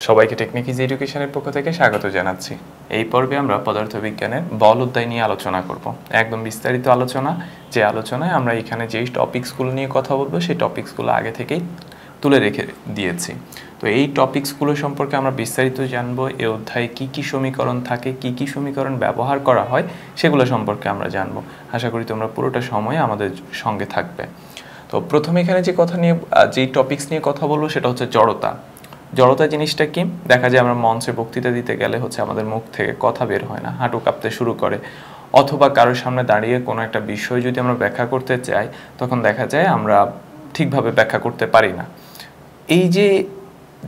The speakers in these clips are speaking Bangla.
সবাইকে টেকনিক ইজি এডুকেশনের পক্ষ থেকে স্বাগত জানাচ্ছি। এই পর্বে আমরা পদার্থবিজ্ঞানের বল অধ্যায় নিয়ে আলোচনা করব। একদম বিস্তারিত আলোচনা, যে আলোচনায় আমরা এখানে যেই টপিকসগুলো নিয়ে কথা বলবো সেই টপিকসগুলো আগে থেকেই তুলে রেখে দিয়েছি। তো এই টপিকসগুলো সম্পর্কে আমরা বিস্তারিত জানবো। এই অধ্যায়ে কী কী সমীকরণ থাকে, কী কী সমীকরণ ব্যবহার করা হয় সেগুলো সম্পর্কে আমরা জানবো। আশা করি তোমরা পুরোটা সময় আমাদের সঙ্গে থাকবে। তো প্রথমে এখানে যেই টপিকস নিয়ে কথা বলবো সেটা হচ্ছে জড়তা। জড়তা জিনিসটা কি? দেখা যায় আমরা মঞ্চে বক্তৃতা দিতে গেলে আমাদের মুখ থেকে কথা বের হয় না, হাঁটু কাঁপতে শুরু করে, অথবা কারোর সামনে দাঁড়িয়ে কোনো একটা বিষয় যদি আমরা ব্যাখ্যা করতে চাই তখন দেখা যায় আমরা ঠিকভাবে ব্যাখ্যা করতে পারি না। এই যে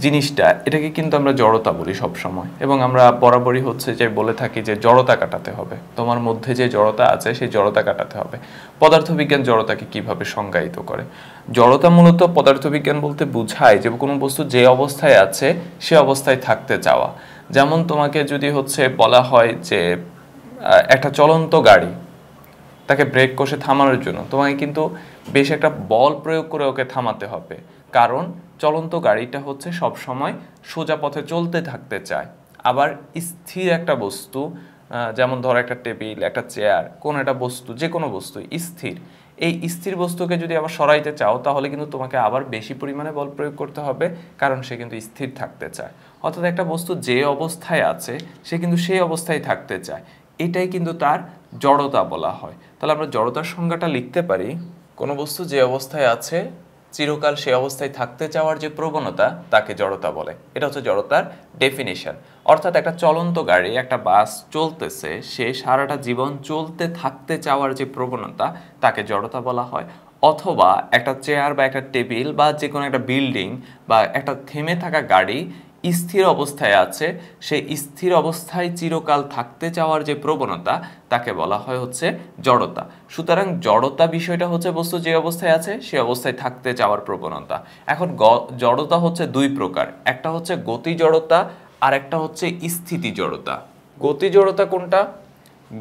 জিনিসটা, এটাকে কিন্তু আমরা জড়তা বলি সব সময়, এবং আমরা বরাবরই যে বলে থাকি যে জড়তা কাটাতে হবে, তোমার মধ্যে যে জড়তা আছে সেই জড়তা কাটাতে হবে। পদার্থবিজ্ঞান জড়তাকে কিভাবে সংজ্ঞায়িত করে? জড়তা মূলত পদার্থবিজ্ঞান বলতে বোঝায় যে কোনো বস্তু যে অবস্থায় আছে সে অবস্থায় থাকতে চাওয়া। যেমন তোমাকে যদি বলা হয় যে একটা চলন্ত গাড়ি, তাকে ব্রেক কষে থামানোর জন্য তোমাকে কিন্তু বেশ একটা বল প্রয়োগ করে ওকে থামাতে হবে, কারণ চলন্ত গাড়িটা সব সময় সোজা পথে চলতে থাকতে চায়। আবার স্থির একটা বস্তু, যেমন ধরো একটা টেবিল, একটা চেয়ার, কোন একটা বস্তু, যে কোনো বস্তু স্থির, এই স্থির বস্তুকে যদি আবার সরাইতে চাও তাহলে কিন্তু তোমাকে আবার বেশি পরিমাণে বল প্রয়োগ করতে হবে, কারণ সে কিন্তু স্থির থাকতে চায়। অর্থাৎ একটা বস্তু যে অবস্থায় আছে সে কিন্তু সেই অবস্থায় থাকতে চায়, এটাই কিন্তু তার জড়তা বলা হয়। তাহলে আমরা জড়তার সংজ্ঞাটা লিখতে পারি, কোনো বস্তু যে অবস্থায় আছে চিরকাল সে অবস্থায় থাকতে চাওয়ার যে প্রবণতা তাকে জড়তা বলে। এটা হচ্ছে জড়তার ডেফিনিশন। অর্থাৎ একটা চলন্ত গাড়ি, একটা বাস চলতেছে, সে সারাটা জীবন চলতে থাকতে চাওয়ার যে প্রবণতা তাকে জড়তা বলা হয়। অথবা একটা চেয়ার বা একটা টেবিল বা যে কোনো একটা বিল্ডিং বা একটা থেমে থাকা গাড়ি স্থির অবস্থায় আছে, সেই স্থির অবস্থায় চিরকাল থাকতে চাওয়ার যে প্রবণতা তাকে বলা হয় জড়তা। সুতরাং জড়তা বিষয়টা বস্তু যে অবস্থায় আছে সে অবস্থায় থাকতে চাওয়ার প্রবণতা। এখন জড়তা দুই প্রকার, একটা গতি জড়তা আর একটা স্থিতি জড়তা। গতি জড়তা কোনটা?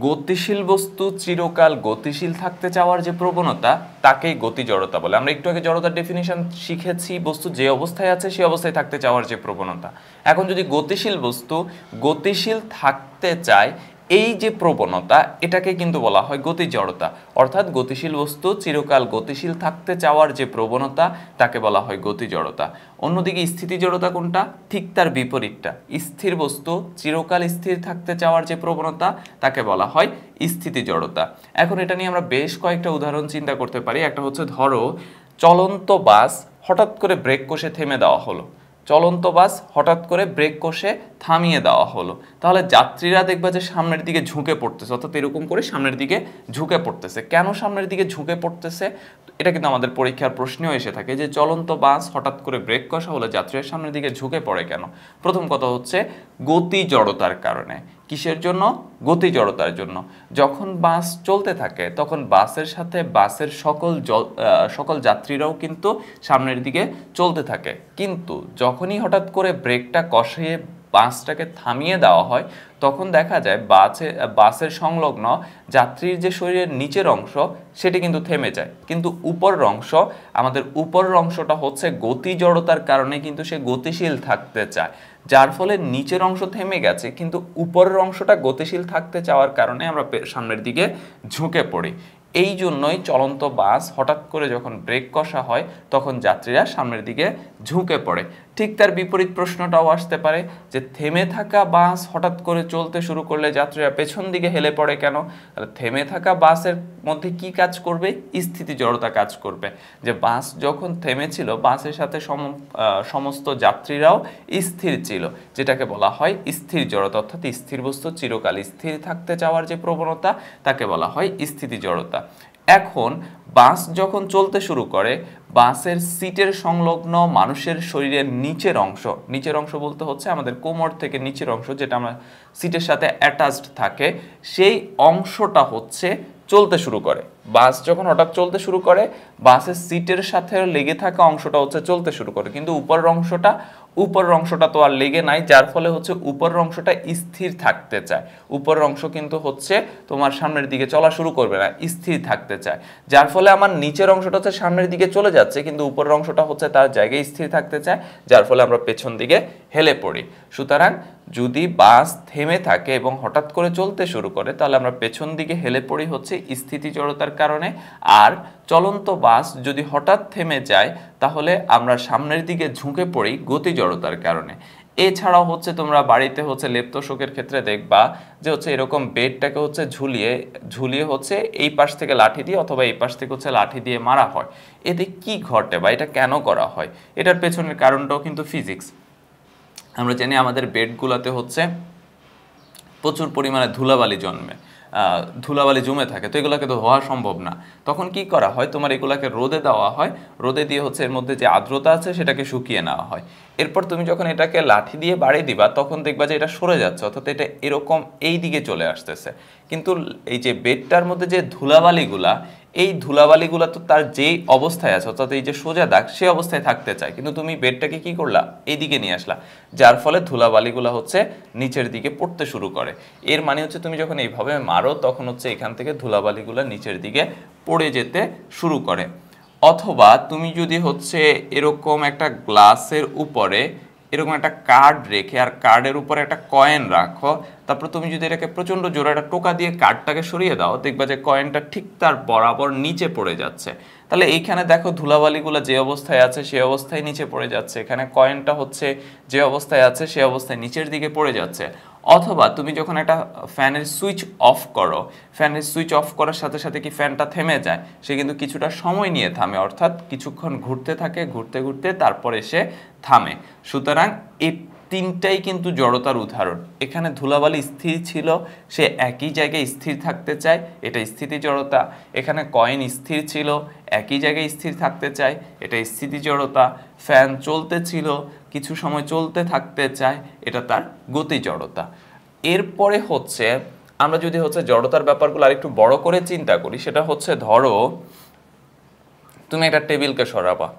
গতিশীল বস্তু চিরকাল গতিশীল থাকতে চাওয়ার যে প্রবণতা তাকেই গতি জড়তা বলে। আমরা একটু আগে জড়তার ডেফিনিশন শিখেছি, বস্তু যে অবস্থায় আছে সেই অবস্থায় থাকতে চাওয়ার যে প্রবণতা। এখন যদি গতিশীল বস্তু গতিশীল থাকতে চায়, এই যে প্রবণতা, এটাকে কিন্তু বলা হয় গতি জড়তা। অর্থাৎ গতিশীল বস্তু চিরকাল গতিশীল থাকতে চাওয়ার যে প্রবণতা তাকে বলা হয় গতি জড়তা। অন্যদিকে স্থিতি জড়তা কোনটা? ঠিক তার বিপরীতটা। স্থির বস্তু চিরকাল স্থির থাকতে চাওয়ার যে প্রবণতা তাকে বলা হয় স্থিতি জড়তা। এখন এটা নিয়ে আমরা বেশ কয়েকটা উদাহরণ চিন্তা করতে পারি। একটা ধরো চলন্ত বাস হঠাৎ করে ব্রেক কষে থেমে দেওয়া হলো, চলন্ত বাস হঠাৎ করে ব্রেক কষে থামিয়ে দেওয়া হলো, তাহলে যাত্রীরা দেখবা যে সামনের দিকে ঝুঁকে পড়তেছে, অর্থাৎ এরকম করে সামনের দিকে ঝুঁকে পড়তেছে। কেন সামনের দিকে ঝুঁকে পড়তেছে? এটা কিন্তু আমাদের পরীক্ষার প্রশ্নেও এসে থাকে যে চলন্ত বাস হঠাৎ করে ব্রেক কষা হলে যাত্রীরা সামনের দিকে ঝুঁকে পড়ে কেন? প্রথম কথা গতি জড়তার কারণে। কিসের জন্য? গতি জড়তার জন্য। যখন বাস চলতে থাকে তখন বাসের সাথে বাসের সকল যাত্রীরাও কিন্তু সামনের দিকে চলতে থাকে, কিন্তু যখনই হঠাৎ করে ব্রেকটা কষিয়ে বাসটাকে থামিয়ে দেওয়া হয় তখন দেখা যায় বাসের সংলগ্ন যাত্রীর যে শরীরের নিচের অংশ সেটি কিন্তু থেমে যায়, কিন্তু উপরের অংশ, আমাদের উপরের অংশটা গতি জড়তার কারণে কিন্তু সে গতিশীল থাকতে চায়, যার ফলে নিচের অংশ থেমে গেছে কিন্তু উপরের অংশটা গতিশীল থাকতে চাওয়ার কারণে আমরা সামনের দিকে ঝুঁকে পড়ি। এই জন্যই চলন্ত বাস হঠাৎ করে যখন ব্রেক কষা হয় তখন যাত্রীরা সামনের দিকে ঝুঁকে পড়ে। ঠিক তার বিপরীত প্রশ্নটাও আসতে পারে যে থেমে থাকা বাস হঠাৎ করে চলতে শুরু করলে যাত্রীরা পেছন দিকে হেলে পড়ে কেন? থেমে থাকা বাসের মধ্যে কি কাজ করবে? স্থিতি জড়তা কাজ করবে। যে বাস যখন থেমেছিল বাসের সাথে সমস্ত যাত্রীরাও স্থির ছিল, যেটাকে বলা হয় স্থির জড়তা। অর্থাৎ স্থির বস্তু চিরকাল স্থির থাকতে চাওয়ার যে প্রবণতা তাকে বলা হয় স্থিতি জড়তা। এখন বাস যখন চলতে শুরু করে, বাসের সিটের সংলগ্ন মানুষের শরীরের নিচের অংশ বলতে আমাদের কোমর থেকে নিচের অংশ, যেটা আমরা সিটের সাথে অ্যাটাচড থাকে, সেই অংশটা চলতে শুরু করে। বাস যখন হঠাৎ চলতে শুরু করে বাসের সিটের সাথে লেগে থাকা অংশটা চলতে শুরু করে, কিন্তু উপরের অংশটা উপরের অংশটা তো আর লেগে নাই, যার ফলে হচ্ছে উপরের অংশটা স্থির থাকতে চায়। উপরের অংশ কিন্তু হচ্ছে তোমার সামনের দিকে চলা শুরু করবে না, স্থির থাকতে চায়, যার ফলে আমার নিচের অংশটা হচ্ছে সামনের দিকে চলে যাচ্ছে, কিন্তু উপরের অংশটা হচ্ছে তার জায়গায় স্থির থাকতে চায়, যার ফলে আমরা পেছন দিকে হেলে পড়ি। সুতরাং যদি বাস থেমে থাকে এবং হঠাৎ করে চলতে শুরু করে, তাহলে আমরা পেছন দিকে হেলে পড়ি হচ্ছে স্থিতি জড়তার কারণে। আর চলন্ত বাস যদি হঠাৎ থেমে যায়, তাহলে আমরা সামনের দিকে ঝুঁকে পড়ি গতি জড়তার কারণে। এছাড়াও হচ্ছে তোমরা বাড়িতে হচ্ছে লেপ্তশোকের ক্ষেত্রে দেখবা যে হচ্ছে এরকম বেডটাকে হচ্ছে ঝুলিয়ে ঝুলিয়ে হচ্ছে এই পাশ থেকে লাঠি দিয়ে অথবা এই পাশ থেকে হচ্ছে লাঠি দিয়ে মারা হয়। এতে কি ঘটে বা এটা কেন করা হয়, এটার পেছনের কারণটাও কিন্তু ফিজিক্স। আমরা জানি আমাদের বেডগুলোতে হচ্ছে প্রচুর পরিমাণে ধুলাবালি ধুলাবালি জমে থাকে, তো এগুলোকে তো হওয়া সম্ভব না। তখন কি করা হয়, তোমার এগুলাকে রোদে দেওয়া হয়, রোদে দিয়ে হচ্ছে এর মধ্যে যে আর্দ্রতা আছে সেটাকে শুকিয়ে নেওয়া হয়। এরপর তুমি যখন এটাকে লাঠি দিয়ে বাড়ি দিবা, তখন দেখবা যে এটা সরে যাচ্ছে, অর্থাৎ এটা এরকম এই দিকে চলে আসতেছে। কিন্তু এই যে বেডটার মধ্যে যে ধুলাবালিগুলা, এই ধুলাবালিগুলা তো তার যেই অবস্থায় আছে, অর্থাৎ এই যে সোজা দাগ, সেই অবস্থায় থাকতে চায়, কিন্তু তুমি বেডটাকে কি করলা, এইদিকে নিয়ে আসলা, যার ফলে ধুলাবালিগুলা হচ্ছে নিচের দিকে পড়তে শুরু করে। এর মানে হচ্ছে তুমি যখন এইভাবে মারো, তখন হচ্ছে এখান থেকে ধুলাবালিগুলা নিচের দিকে পড়ে যেতে শুরু করে। অথবা তুমি যদি হচ্ছে এরকম একটা গ্লাসের উপরে এরকম একটা কার্ড রেখে আর কার্ডের উপরে একটা কয়েন রাখো, তারপর তুমি যদি এটাকে প্রচণ্ড জোরে একটা টোকা দিয়ে কার্ডটাকে সরিয়ে দাও, দেখবা যে কয়েনটা ঠিক তার বরাবর নিচে পড়ে যাচ্ছে। তাহলে এইখানে দেখো ধুলাবালিগুলো যে অবস্থায় আছে সে অবস্থায় নিচে পড়ে যাচ্ছে, এখানে কয়েনটা হচ্ছে যে অবস্থায় আছে সে অবস্থায় নিচের দিকে পড়ে যাচ্ছে। অথবা তুমি যখন একটা ফ্যানের সুইচ অফ করো, ফ্যানের সুইচ অফ করার সাথে সাথে কি ফ্যানটা থেমে যায়, সে কিন্তু কিছুটা সময় নিয়ে থামে, অর্থাৎ কিছুক্ষণ ঘুরতে থাকে, ঘুরতে ঘুরতে তারপরে সে থামে। সুতরাং এই তিনটাই কিন্তু জড়তার উদাহরণ। এখানে ধুলাবালি স্থির ছিল, সে একই জায়গায় স্থির থাকতে চায়, এটা স্থিতি জড়তা। এখানে কয়েন স্থির ছিল, একই জায়গায় স্থির থাকতে চায়, এটা স্থিতি জড়তা। ফ্যান চলতে ছিল, কিছু সময় চলতে থাকতে চায়, এটা তার গতি জড়তা। এরপরে হচ্ছে আমরা যদি হচ্ছে জড়তার ব্যাপারগুলো আরেকটু বড় করে চিন্তা করি, সেটা হচ্ছে ধরো তুমি একটা টেবিলকে সরাবা,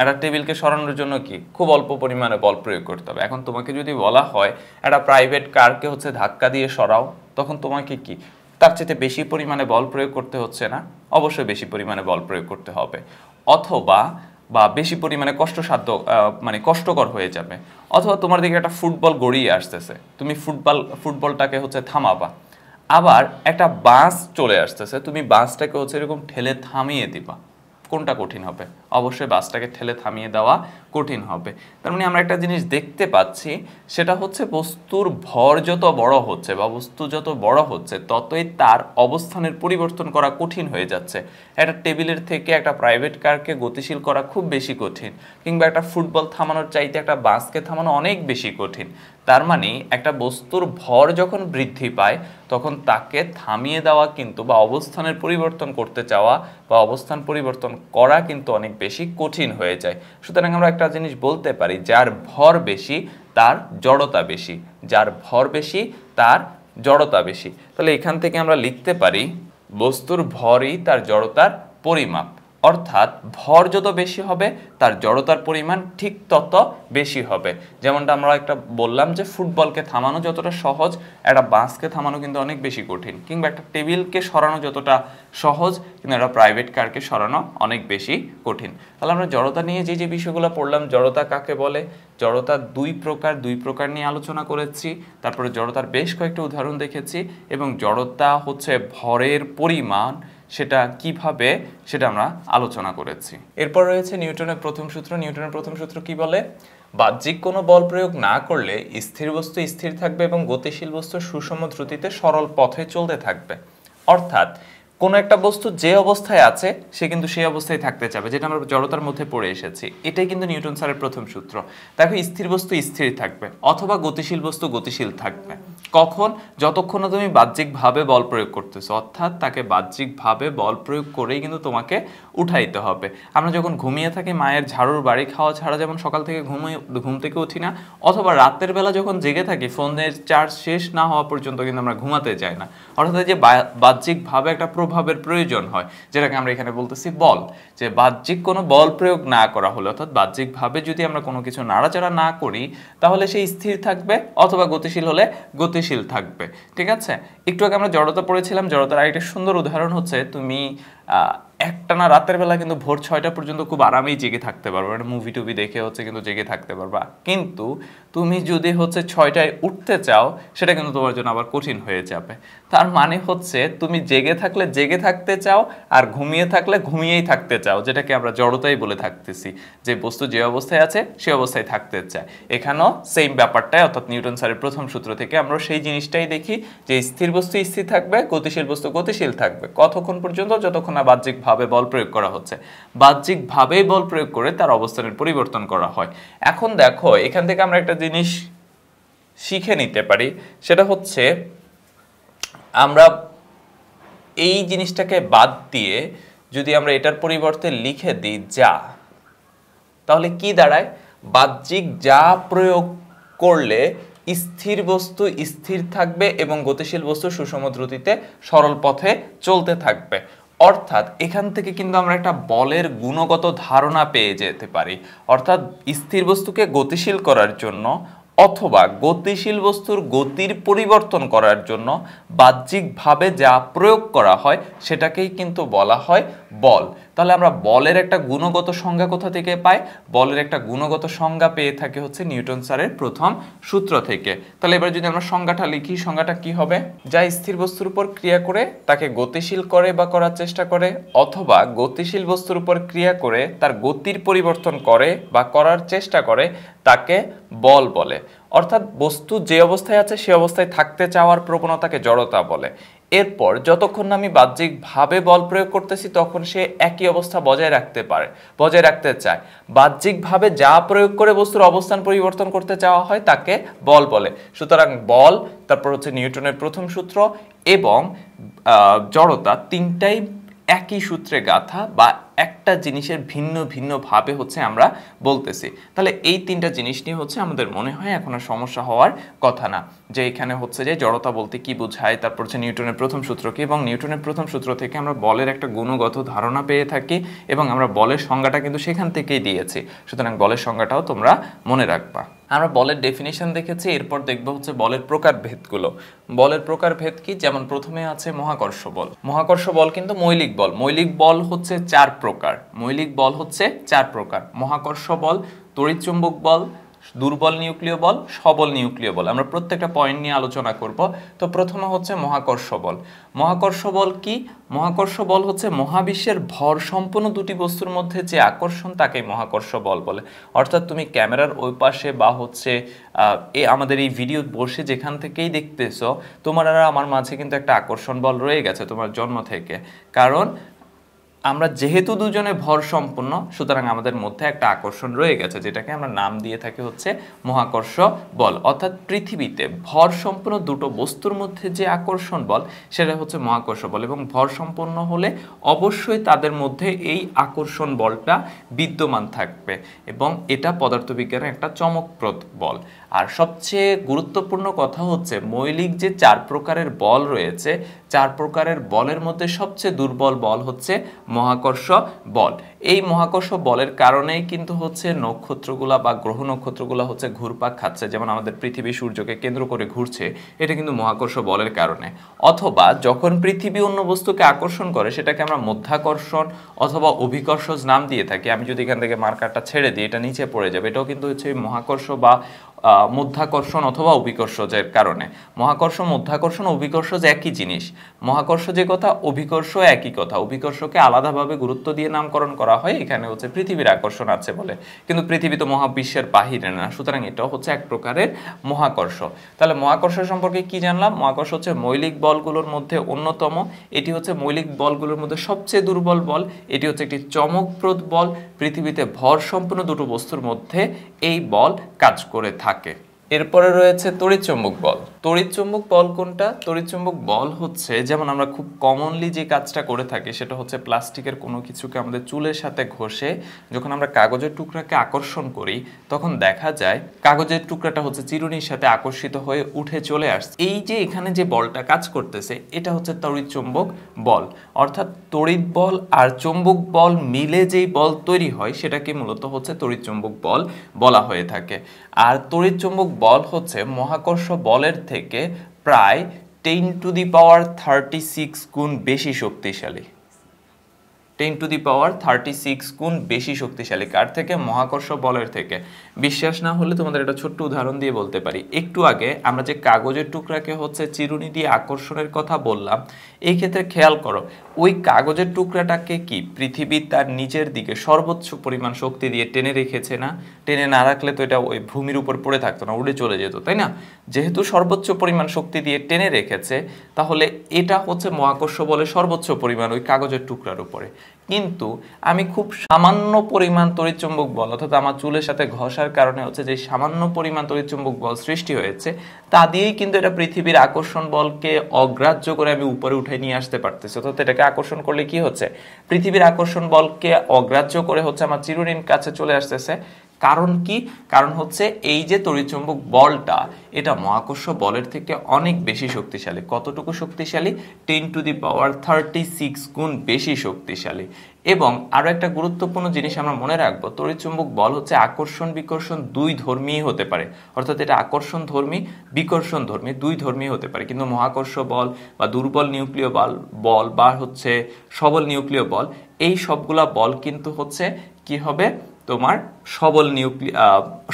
একটা টেবিলকে সরানোর জন্য কি খুব অল্প পরিমাণে বল প্রয়োগ করতে হবে। এখন তোমাকে যদি বলা হয় একটা প্রাইভেট কারকে হচ্ছে ধাক্কা দিয়ে সরাও, তখন তোমাকে কি তার চেয়ে বেশি পরিমাণে বল প্রয়োগ করতে হচ্ছে না? অবশ্যই বেশি পরিমাণে বল প্রয়োগ করতে হবে, অথবা বেশি পরিমাণে কষ্টসাধ্য মানে কষ্টকর হয়ে যাবে। অথবা তোমার দিকে একটা ফুটবল গড়িয়ে আসতেছে, তুমি ফুটবলটাকে হচ্ছে থামাবা। আবার একটা বাস চলে আসতেছে, তুমি বাসটাকে হচ্ছে এরকম ঠেলে থামিয়ে দিবা, কোনটা কঠিন হবে? অবশ্যই বাসটাকে ঠেলে থামিয়ে দেওয়া কঠিন হবে। তার মানে আমরা একটা জিনিস দেখতে পাচ্ছি, সেটা হচ্ছে বস্তুর ভর যত বড় হচ্ছে বা বস্তু যত বড় হচ্ছে, ততই তার অবস্থানের পরিবর্তন করা কঠিন হয়ে যাচ্ছে। একটা টেবিলের থেকে একটা প্রাইভেট কারকে গতিশীল করা খুব বেশি কঠিন, কিংবা একটা ফুটবল থামানোর চাইতে একটা বাসকে থামানো অনেক বেশি কঠিন। তার মানে একটা বস্তুর ভর যখন বৃদ্ধি পায়, তখন তাকে থামিয়ে দেওয়া কিন্তু বা অবস্থানের পরিবর্তন করতে চাওয়া বা অবস্থান পরিবর্তন করা কিন্তু অনেক বেশি কঠিন হয়ে যায়। সুতরাং আমরা একটা জিনিস বলতে পারি, যার ভর বেশি তার জড়তা বেশি, যার ভর বেশি তার জড়তা বেশি। তাহলে এখান থেকে আমরা লিখতে পারি বস্তুর ভরই তার জড়তার পরিমাপ, অর্থাৎ ভর যত বেশি হবে তার জড়তার পরিমাণ ঠিক তত বেশি হবে। যেমনটা আমরা একটা বললাম যে ফুটবলকে থামানো যতটা সহজ, একটা বাসকে থামানো কিন্তু অনেক বেশি কঠিন, কিংবা একটা টেবিলকে সরানো যতটা সহজ, কিন্তু একটা প্রাইভেট কারকে সরানো অনেক বেশি কঠিন। তাহলে আমরা জড়তা নিয়ে যে যে বিষয়গুলো পড়লাম, জড়তা কাকে বলে, জড়তা দুই প্রকার নিয়ে আলোচনা করেছি, তারপরে জড়তার বেশ কয়েকটা উদাহরণ দেখেছি, এবং জড়তা হচ্ছে ভরের পরিমাণ সেটা কিভাবে সেটা আমরা আলোচনা করেছি। এরপর রয়েছে নিউটনের প্রথম সূত্র। নিউটনের প্রথম সূত্র কি বলে? বাহ্যিক কোনো বল প্রয়োগ না করলে স্থির বস্তু স্থির থাকবে এবং গতিশীল বস্তু সুষম দ্রুতিতে সরল পথে চলতে থাকবে। অর্থাৎ কোনো একটা বস্তু যে অবস্থায় আছে সে কিন্তু সেই অবস্থায় থাকতে চাবে, যেটা আমরা জড়তার মধ্যে পড়ে এসেছি। এটাই কিন্তু নিউটন স্যারের প্রথম সূত্র। দেখো স্থির বস্তু স্থির থাকবে অথবা গতিশীল বস্তু গতিশীল থাকবে। কখন? যতক্ষণ না তুমি বাহ্যিকভাবে বল প্রয়োগ করতেছো, অর্থাৎ তাকে বাহ্যিকভাবে বল প্রয়োগ করেই কিন্তু তোমাকে উঠাইতে হবে। আমরা যখন ঘুমিয়ে থাকি মায়ের ঝাড়ুর বাড়ি খাওয়া ছাড়া যেমন সকাল থেকে ঘুম থেকে উঠি না, অথবা রাতের বেলা যখন জেগে থাকি ফোনের চার্জ শেষ না হওয়া পর্যন্ত কিন্তু আমরা ঘুমাতে যাই না, অর্থাৎ যে বাহ্যিকভাবে একটা প্রভাবের প্রয়োজন হয়, যেটাকে আমরা এখানে বলতেছি বল। যে বাহ্যিক কোনো বল প্রয়োগ না করা হলে, অর্থাৎ বাহ্যিকভাবে যদি আমরা কোনো কিছু নাড়াচাড়া না করি তাহলে সে স্থির থাকবে, অথবা গতিশীল হলে গতিশীল থাকবে। ঠিক আছে, একটু আগে আমরা জড়তা পড়েছিলাম, জড়তার আরেকটা সুন্দর উদাহরণ হচ্ছে তুমি একটানা রাতের বেলা কিন্তু ভোর 6টা পর্যন্ত খুব আরামেই জেগে থাকতে পারবা, একটা মুভি টুভি দেখে হচ্ছে কিন্তু জেগে থাকতে পারবা। কিন্তু তুমি যদি হচ্ছে 6টায় উঠতে চাও সেটা কিন্তু তোমার জন্য আবার কঠিন হয়ে যাবে। তার মানে হচ্ছে তুমি জেগে থাকলে জেগে থাকতে চাও, আর ঘুমিয়ে থাকলে ঘুমিয়েই থাকতে চাও, যেটাকে আমরা জড়তাই বলে থাকতেছি, যে বস্তু যে অবস্থায় আছে সে অবস্থায় থাকতে চায়। এখানেও সেম ব্যাপারটাই, অর্থাৎ নিউটন স্যারের প্রথম সূত্র থেকে আমরা সেই জিনিসটাই দেখি যে স্থির বস্তু স্থির থাকবে, গতিশীল বস্তু গতিশীল থাকবে। কতক্ষণ পর্যন্ত? যতক্ষণ না বাহ্যিকভাবে বল প্রয়োগ করা হচ্ছে। বাহ্যিকভাবেই বল প্রয়োগ করে তার অবস্থানের পরিবর্তন করা হয়। এখন দেখো এখান থেকে আমরা একটা জিনিস শিখে নিতে পারি, সেটা হচ্ছে আমরা এই জিনিসটাকে বাদ দিয়ে যদি আমরা এটার পরিবর্তে লিখে দিই যা, তাহলে কি দাঁড়ায়? বাহ্যিক যা প্রয়োগ করলে স্থির বস্তু স্থির থাকবে এবং গতিশীল বস্তু সুষম দ্রুতিতে সরল পথে চলতে থাকবে। অর্থাৎ এখান থেকে কিন্তু আমরা একটা বলের গুণগত ধারণা পেয়ে যেতে পারি। অর্থাৎ স্থির বস্তুকে গতিশীল করার জন্য অথবা গতিশীল বস্তুর গতির পরিবর্তন করার জন্য বাহ্যিকভাবে যা প্রয়োগ করা হয় সেটাকেই কিন্তু বলা হয় বল। তাহলে আমরা বলের একটা গুণগত সংজ্ঞা কোথা থেকে পাই? বলের একটা গুণগত সংজ্ঞা পেয়ে থাকি হচ্ছে নিউটন স্যারের প্রথম সূত্র থেকে। তাহলে এবার যদি আমরা সংজ্ঞাটা লিখি, সংজ্ঞাটা কি হবে? যা স্থির বস্তুর উপর ক্রিয়া করে তাকে গতিশীল করে বা করার চেষ্টা করে, অথবা গতিশীল বস্তুর উপর ক্রিয়া করে তার গতির পরিবর্তন করে বা করার চেষ্টা করে, তাকে বল বলে। অর্থাৎ বস্তু যে অবস্থায় আছে সে অবস্থায় থাকতে চাওয়ার প্রবণতাকে জড়তা বলে। এরপর যতক্ষণ না আমি বাহ্যিকভাবে বল প্রয়োগ করতেছি তখন সে একই অবস্থা বজায় রাখতে চায়। বাহ্যিকভাবে যা প্রয়োগ করে বস্তুর অবস্থান পরিবর্তন করতে চাওয়া হয় তাকে বল বলে। সুতরাং বল, তারপর হচ্ছে নিউটনের প্রথম সূত্র এবং জড়তা, তিনটাই একই সূত্রে গাঁথা বা একটা জিনিসের ভিন্ন ভিন্ন ভাবে হচ্ছে আমরা বলতেছি। তাহলে এই তিনটা জিনিস নিয়ে হচ্ছে আমাদের মনে হয় এখন আর সমস্যা হওয়ার কথা না, যে এখানে হচ্ছে যে জড়তা বলতে কি বোঝায়, তারপর হচ্ছে নিউটনের প্রথম সূত্র কি, এবং নিউটনের প্রথম সূত্র থেকে আমরা বলের একটা গুণগত ধারণা পেয়ে থাকি এবং আমরা বলের সংজ্ঞাটা কিন্তু সেখান থেকেই দিয়েছি। সুতরাং বলের সংজ্ঞাটাও তোমরা মনে রাখবা। আমরা বলের ডেফিনিশন দেখেছি, এরপর দেখবো হচ্ছে বলের প্রকারভেদগুলো। বলের প্রকারভেদ কি? যেমন প্রথমে আছে মহাকর্ষ বল। মহাকর্ষ বল কিন্তু মৌলিক বল। মৌলিক বল হচ্ছে 4 প্রকার। মৌলিক বল হচ্ছে 4 প্রকার: মহাকর্ষ বল, তড়িৎচুম্বক বল, দুর্বল নিউক্লিয় বল, সবল নিউক্লিয় বল। আমরা প্রত্যেকটা পয়েন্ট নিয়ে আলোচনা করব। তো প্রথমে হচ্ছে মহাকর্ষ বল। মহাকর্ষ বল কি? মহাকর্ষ বল হচ্ছে মহাবিশ্বের ভর সম্পন্ন দুটি বস্তুর মধ্যে যে আকর্ষণ তাকে মহাকর্ষ বল বলে। অর্থাৎ তুমি ক্যামেরার ওই পাশে বা হচ্ছে আমাদের এই ভিডিও বসে যেখান থেকেই দেখতেছো, তোমার আর আমার মাঝে কিন্তু একটা আকর্ষণ বল রয়ে গেছে তোমার জন্ম থেকে। কারণ আমরা যেহেতু দুজনে ভর সম্পন্ন, সুতরাং আমাদের মধ্যে একটা আকর্ষণ রয়ে গেছে, যেটাকে আমরা নাম দিয়ে থাকি হচ্ছে মহাকর্ষ বল। অর্থাৎ পৃথিবীতে ভর সম্পন্ন দুটো বস্তুর মধ্যে যে আকর্ষণ বল সেটা হচ্ছে মহাকর্ষ বল, এবং ভর সম্পন্ন হলে অবশ্যই তাদের মধ্যে এই আকর্ষণ বলটা বিদ্যমান থাকবে, এবং এটা পদার্থবিজ্ঞানের একটা চমকপ্রদ বল। আর সবচেয়ে গুরুত্বপূর্ণ কথা হচ্ছে মৌলিক যে 4 প্রকারের বল রয়েছে, 4 প্রকারের বলের মধ্যে সবচেয়ে দুর্বল বল হচ্ছে মহাকর্ষ বল। এই মহাকর্ষ বলের কারণেই কিন্তু হচ্ছে নক্ষত্রগুলা বা গ্রহ নক্ষত্রগুলা হচ্ছে ঘুরপাক খাচ্ছে, যেমন আমাদের পৃথিবী সূর্যকে কেন্দ্র করে ঘুরছে, এটা কিন্তু মহাকর্ষ বলের কারণে। অথবা যখন পৃথিবী অন্য বস্তুকে আকর্ষণ করে সেটাকে আমরা মধ্যাকর্ষণ অথবা অভিকর্ষজ নাম দিয়ে থাকি। আমি যদি এখান থেকে মার্কারটা ছেড়ে দিই এটা নিচে পড়ে যাবে, এটাও কিন্তু হচ্ছে মহাকর্ষ বা মধ্যাকর্ষণ অথবা অভিকর্ষজের কারণে। মহাকর্ষ, মধ্যাকর্ষণ, অভিকর্ষজ একই জিনিস। মহাকর্ষ যে কথা, অভিকর্ষ একই কথা। অভিকর্ষকে আলাদাভাবে গুরুত্ব দিয়ে নামকরণ করা হয়, এখানে হচ্ছে পৃথিবীর আকর্ষণ আছে বলে, কিন্তু পৃথিবী তো মহাবিশ্বের বাহিরে না, সুতরাং এটাও হচ্ছে এক প্রকারের মহাকর্ষ। তাহলে মহাকর্ষ সম্পর্কে কি জানলাম? মহাকর্ষ হচ্ছে মৌলিক বলগুলোর মধ্যে অন্যতম। এটি হচ্ছে মৌলিক বলগুলোর মধ্যে সবচেয়ে দুর্বল বল। এটি হচ্ছে একটি চমকপ্রদ বল। পৃথিবীতে ভর সম্পন্ন দুটো বস্তুর মধ্যে এই বল কাজ করে থাকে। এরপরে রয়েছে তড়িৎচুম্বক বল। তড়িৎচুম্বক বল কোনটা? তড়িৎচুম্বক বল হচ্ছে, যেমন আমরা খুব কমনলি যে কাজটা করে থাকি সেটা হচ্ছে প্লাস্টিকের কোনো কিছুকে আমাদের চুলের সাথে ঘষে যখন আমরা কাগজের টুকরাকে আকর্ষণ করি তখন দেখা যায় কাগজের টুকরাটা হচ্ছে চিরুনির সাথে আকর্ষিত হয়ে উঠে চলে আসছে। এই যে এখানে যে বলটা কাজ করতেছে এটা হচ্ছে তড়িৎচুম্বক বল। অর্থাৎ তড়িৎ বল আর চুম্বক বল মিলে যেই বল তৈরি হয় সেটাকে মূলত হচ্ছে তড়িৎচুম্বক বল বলা হয়ে থাকে। আর তড়িৎচুম্বক বল হচ্ছে মহাকর্ষ বলের থেকে প্রায় 10⁻36 গুণ বেশি শক্তিশালী। 10⁻36 গুণ বেশি শক্তিশালী। কার থেকে? মহাকর্ষ বলের থেকে। বিশ্বাস না হলে তোমাদের একটা ছোট্ট উদাহরণ দিয়ে বলতে পারি। একটু আগে আমরা যে কাগজের টুকরাকে হচ্ছে চিরুনি দিয়ে আকর্ষণের কথা বললাম, এই ক্ষেত্রে খেয়াল করো ওই কাগজের টুকরাটাকে কি পৃথিবী তার নিচের দিকে সর্বোচ্চ পরিমাণ শক্তি দিয়ে টেনে রেখেছে না? টেনে না রাখলে তো এটা ওই ভূমির উপর পড়ে থাকতো না, উড়ে চলে যেত, তাই না? যেহেতু সর্বোচ্চ পরিমাণ শক্তি দিয়ে টেনে রেখেছে তাহলে এটা হচ্ছে মহাকর্ষ বলের সর্বোচ্চ পরিমাণ ওই কাগজের টুকরার উপরে। কিন্তু আমি খুব সামান্য পরিমাণ তড়িৎচুম্বক বল অর্থাৎ আমার চুলের সাথে ঘষার কারণে হচ্ছে যে সামান্য পরিমাণ তড়িৎচুম্বক বল সৃষ্টি হয়েছে তা দিয়েই কিন্তু এটা পৃথিবীর আকর্ষণ বলকে অগ্রাহ্য করে আমি উপরে উঠে নিয়ে আসতে পারতেছি। অর্থাৎ এটাকে আকর্ষণ করলে কি হচ্ছে? পৃথিবীর আকর্ষণ বলকে অগ্রাহ্য করে হচ্ছে আমার চিরুনির কাছে চলে আসতেছে। কারণ কি? কারণ হচ্ছে এই যে তড়িৎচুম্বক বলটা এটা মহাকর্ষ বলের থেকে অনেক বেশি শক্তিশালী। কতটুকু শক্তিশালী? 10⁻36 গুণ বেশি শক্তিশালী। এবং আরো একটা গুরুত্বপূর্ণ জিনিস আমরা মনে রাখবো, তড়িৎচুম্বক বল হচ্ছে আকর্ষণ বিকর্ষণ দুই ধর্মী হতে পারে। অর্থাৎ এটা আকর্ষণ ধর্মী বিকর্ষণ ধর্মী দুই ধর্মী হতে পারে। কিন্তু মহাকর্ষ বল বা দুর্বল নিউক্লিয় বল বা হচ্ছে সবল নিউক্লিয় বল, এই সবগুলা বল কিন্তু হচ্ছে কি হবে? তোমার সবল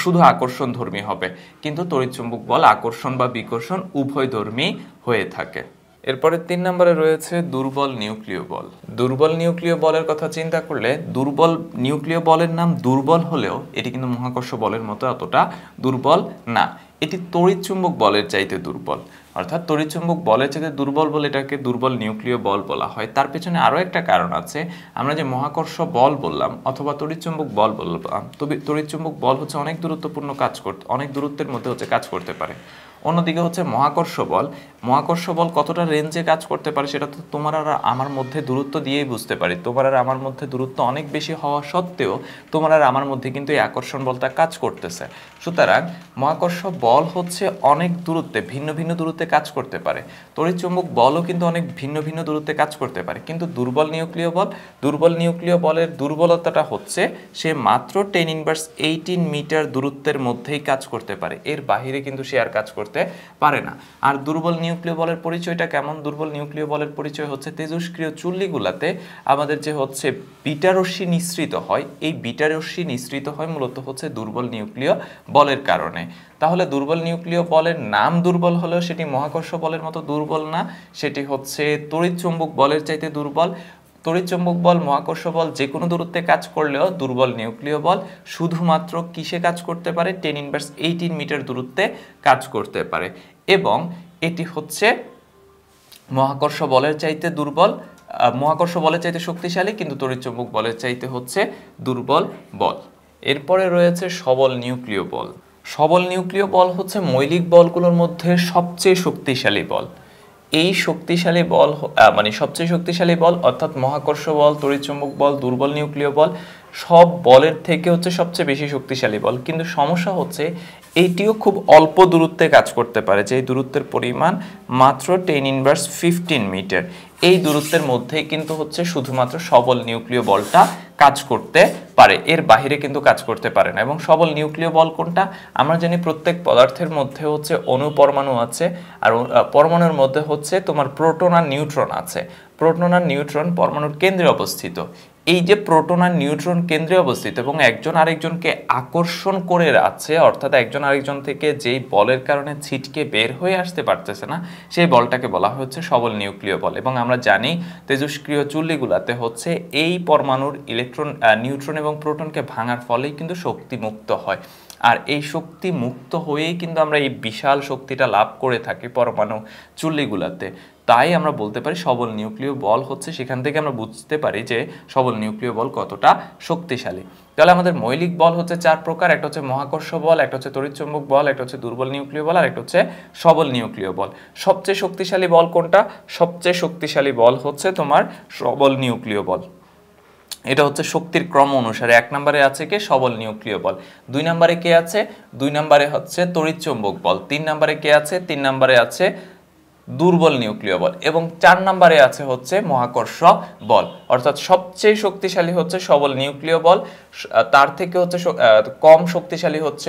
শুধু আকর্ষণ ধর্মী হবে। কিন্তু তড়িৎচুম্বক বল আকর্ষণ বা বিকর্ষণ উভয় ধর্মী হয়ে থাকে। এরপরে 3 নম্বরে রয়েছে দুর্বল নিউক্লিয় বল। দুর্বল নিউক্লিয় বলের কথা চিন্তা করলে দুর্বল নিউক্লিয় বলের নাম দুর্বল হলেও এটি কিন্তু মহাকর্ষ বলের মতো এতটা দুর্বল না। এটি তড়িৎচুম্বক বলের চাইতে দুর্বল। অর্থাৎ তড়িৎচুম্বক বলের চাইতে দুর্বল বলে এটাকে দুর্বল নিউক্লিয় বল বলা হয়। তার পেছনে আরো একটা কারণ আছে। আমরা যে মহাকর্ষ বল বললাম অথবা তড়িৎচুম্বক বল বললাম, তবে তড়িৎচুম্বক বল হচ্ছে অনেক দূরত্বপূর্ণ কাজ করতে, অনেক দূরত্বের মধ্যে হচ্ছে কাজ করতে পারে। অন্যদিকে হচ্ছে মহাকর্ষ বল কতটা রেঞ্জে কাজ করতে পারে সেটা তো তোমার আর আমার মধ্যে দূরত্ব দিয়েই বুঝতে পারি। তোমার আর আমার মধ্যে দূরত্ব অনেক বেশি হওয়া সত্ত্বেও তোমার আর আমার মধ্যে কিন্তু এই আকর্ষণ বলটা কাজ করতেছে। সুতরাং মহাকর্ষ বল হচ্ছে অনেক দূরত্বে ভিন্ন ভিন্ন দূরত্বে কাজ করতে পারে। তড়িৎচুম্বক বলও কিন্তু অনেক ভিন্ন ভিন্ন দূরত্বে কাজ করতে পারে। কিন্তু দুর্বল নিউক্লিয় বলের দুর্বলতাটা হচ্ছে সে মাত্র 10⁻18 মিটার দূরত্বের মধ্যেই কাজ করতে পারে, এর বাইরে কিন্তু সে আর কাজ করতে পারে না। আর দুর্বল নিউক্লিয় বলের পরিচয়টা কেমন? দুর্বল নিউক্লিয় বলের পরিচয় হচ্ছে তেজস্ক্রিয় চুল্লিগুলাতে আমাদের যে হচ্ছে বিটা রশ্মি নিঃসৃত হয়, এই বিটা রশ্মি নিঃসৃত হয় মূলত হচ্ছে দুর্বল নিউক্লিয় বলের কারণে। তাহলে দুর্বল নিউক্লিয় বলের নাম দুর্বল হলেও সেটি মহাকর্ষ বলের মতো দুর্বল না, সেটি হচ্ছে তড়িৎচুম্বক বলের চাইতে দুর্বল। তড়িৎচুম্বক বল মহাকর্ষ বল যে কোনো দূরত্বে কাজ করলেও দুর্বল নিউক্লিয় বল শুধুমাত্র কিসে কাজ করতে পারে? 10⁻18 মিটার দূরত্বে কাজ করতে পারে। এবং এটি হচ্ছে মহাকর্ষ বলের চাইতে দুর্বল, মহাকর্ষ বলের চাইতে শক্তিশালী, কিন্তু তড়িৎচুম্বক বলের চাইতে হচ্ছে দুর্বল বল। এরপরে রয়েছে সবল নিউক্লিয় বল। সবল নিউক্লিয় বল হচ্ছে মৌলিক বলগুলোর মধ্যে সবচেয়ে শক্তিশালী বল। এই শক্তিশালী বল সবচেয়ে শক্তিশালী বল অর্থাৎ মহাকর্ষ বল, তড়িৎচুম্বক বল, দুর্বল নিউক্লিয় বল সব বলের থেকে হচ্ছে সবচেয়ে বেশি শক্তিশালী বল। কিন্তু সমস্যা হচ্ছে এইটিও খুব অল্প দূরত্বে কাজ করতে পারে, যে দূরত্বের পরিমাণ মাত্র 10⁻15 মিটার। এই দূরত্বের মধ্যেই কিন্তু হচ্ছে শুধুমাত্র সবল নিউক্লিয় বলটা কাজ করতে পারে, এর বাইরে কিন্তু কাজ করতে পারে না। এবং সবল নিউক্লিয় বল কোনটা? আমরা জানি প্রত্যেক পদার্থের মধ্যে হচ্ছে অণু পরমাণু আছে, আর পরমাণুর মধ্যে হচ্ছে তোমার প্রোটন আর নিউট্রন আছে। প্রোটন আর নিউট্রন পরমাণুর কেন্দ্রে অবস্থিত। এই যে প্রোটন আর নিউট্রন কেন্দ্রে অবস্থিত এবং একজন আরেকজনকে আকর্ষণ করে আছে, অর্থাৎ একজন আরেকজন থেকে যেই বলের কারণে ছিটকে বের হয়ে আসতে পারতেছে না, সেই বলটাকে বলা হচ্ছে সবল নিউক্লিয় বল। এবং আমরা জানি তেজস্ক্রিয় চুল্লিগুলাতে হচ্ছে এই পরমাণুর নিউট্রন এবং প্রোটনকে ভাঙার ফলেই কিন্তু শক্তি মুক্ত হয়। আর এই শক্তি মুক্ত হয়েই কিন্তু আমরা এই বিশাল শক্তিটা লাভ করে থাকি পরমাণু চুল্লিগুলাতে। তাই আমরা বলতে পারি সবল নিউক্লিয় বল হচ্ছে, সেখান থেকে আমরা বুঝতে পারি যে সবল নিউক্লিয় বল কতটা শক্তিশালী। তাহলে আমাদের মৌলিক বল হচ্ছে 4 প্রকার, একটা হচ্ছে মহাকর্ষ বল, একটা হচ্ছে তড়িৎচুম্বক বল, একটা হচ্ছে দুর্বল নিউক্লিয় বল, আর একটা হচ্ছে সবল নিউক্লিয় বল। সবচেয়ে শক্তিশালী বল কোনটা? সবচেয়ে শক্তিশালী বল হচ্ছে তোমার সবল নিউক্লিয় বল। এটা হচ্ছে শক্তির ক্রম অনুসারে 1 নম্বরে আছে কে? সবল নিউক্লিয় বল। 2 নম্বরে কে আছে? 2 নম্বরে হচ্ছে তড়িৎচুম্বক বল। 3 নম্বরে কে আছে? 3 নম্বরে আছে দুর্বল নিউক্লিয় বল, এবং 4 নম্বরে আছে হচ্ছে মহাকর্ষ বল। অর্থাৎ সবচেয়ে শক্তিশালী হচ্ছে সবল নিউক্লিয় বল, তার থেকে হচ্ছে কম শক্তিশালী হচ্ছে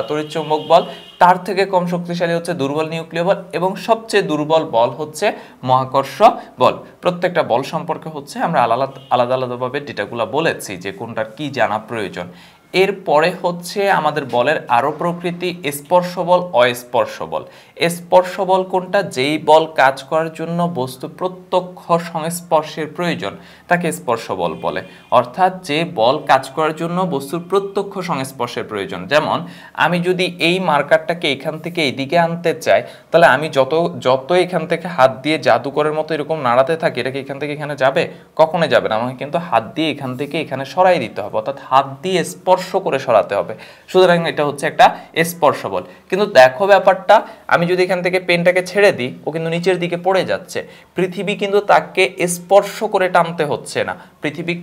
তড়িৎচুম্বক বল, তার থেকে কম শক্তিশালী হচ্ছে দুর্বল নিউক্লিয় বল, এবং সবচেয়ে দুর্বল বল হচ্ছে মহাকর্ষ বল। প্রত্যেকটা বল সম্পর্কে হচ্ছে আমরা আলাদা আলাদাভাবে ডেটাগুলো বলেছি যে কোনটার কি জানা প্রয়োজন। এরপরে হচ্ছে আমাদের বলের আরো প্রকৃতি, স্পর্শ বল, অস্পর্শ বল। স্পর্শ বল কোনটা? যেই বল কাজ করার জন্য বস্তু প্রত্যক্ষ সংস্পর্শের প্রয়োজন তাকে স্পর্শ বল বলে। অর্থাৎ যে বল কাজ করার জন্য বস্তুর প্রত্যক্ষ সংস্পর্শের প্রয়োজন। যেমন আমি যদি এই মার্কারটাকে এখান থেকে এইদিকে আনতে চাই, তাহলে আমি যত এখান থেকে হাত দিয়ে জাদুকরের মতো এরকম নাড়াতে থাকি, এটা কি এখান থেকে এখানে যাবে? কখনোই যাবে না। আমাকে কিন্তু হাত দিয়ে এখান থেকে এখানে সরাই দিতে হবে, অর্থাৎ হাত দিয়ে স্পর্শ করে সরাতে হবে। সুতরাং এটা হচ্ছে একটা স্পর্শ বল। কিন্তু দেখো ব্যাপারটা, আমি যদি এখান থেকে পেনটাকে ছেড়ে দিই, ও কিন্তু নিচের দিকে পড়ে যাচ্ছে। পৃথিবী কিন্তু তাকে স্পর্শ করে টানতে হচ্ছে না, পৃথিবী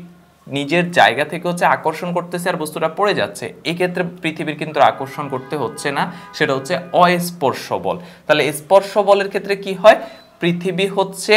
নিজের জায়গা থেকে হচ্ছে আকর্ষণ করতেছে আর বস্তুটা পড়ে যাচ্ছে। এই ক্ষেত্রে পৃথিবীর কিন্তু আকর্ষণ করতে হচ্ছে না, সেটা হচ্ছে অস্পর্শ বল। তাহলে স্পর্শ বলের ক্ষেত্রে কি হয়? পৃথিবী হচ্ছে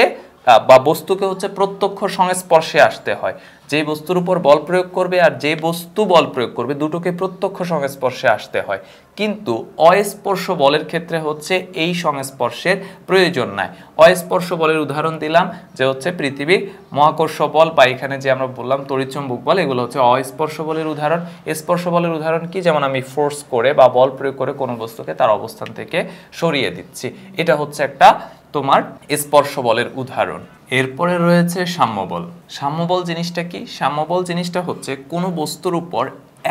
বা বস্তুকে হচ্ছে প্রত্যক্ষ সংস্পর্শে আসতে হয়। যে বস্তুর উপর বল প্রয়োগ করবে আর যে বস্তু বল প্রয়োগ করবে, দুটোকে প্রত্যক্ষ সংস্পর্শে আসতে হয়। কিন্তু অস্পর্শ বলের ক্ষেত্রে হচ্ছে এই সংস্পর্শের প্রয়োজন নাই। অস্পর্শ বলের উদাহরণ দিলাম যে হচ্ছে পৃথিবীর মহাকর্ষ বল, বা এখানে যে আমরা বললাম তড়িৎচুম্বক বল, এগুলো হচ্ছে অস্পর্শ বলের উদাহরণ। স্পর্শ বলের উদাহরণ কি? যেমন আমি ফোর্স করে বা বল প্রয়োগ করে কোনো বস্তুকে তার অবস্থান থেকে সরিয়ে দিচ্ছি, এটা হচ্ছে একটা তোমার স্পর্শ বলের উদাহরণ। এরপরে রয়েছে সাম্যবল। সাম্যবল জিনিসটা কি? সাম্যবল জিনিসটা হচ্ছে কোনো বস্তুর উপর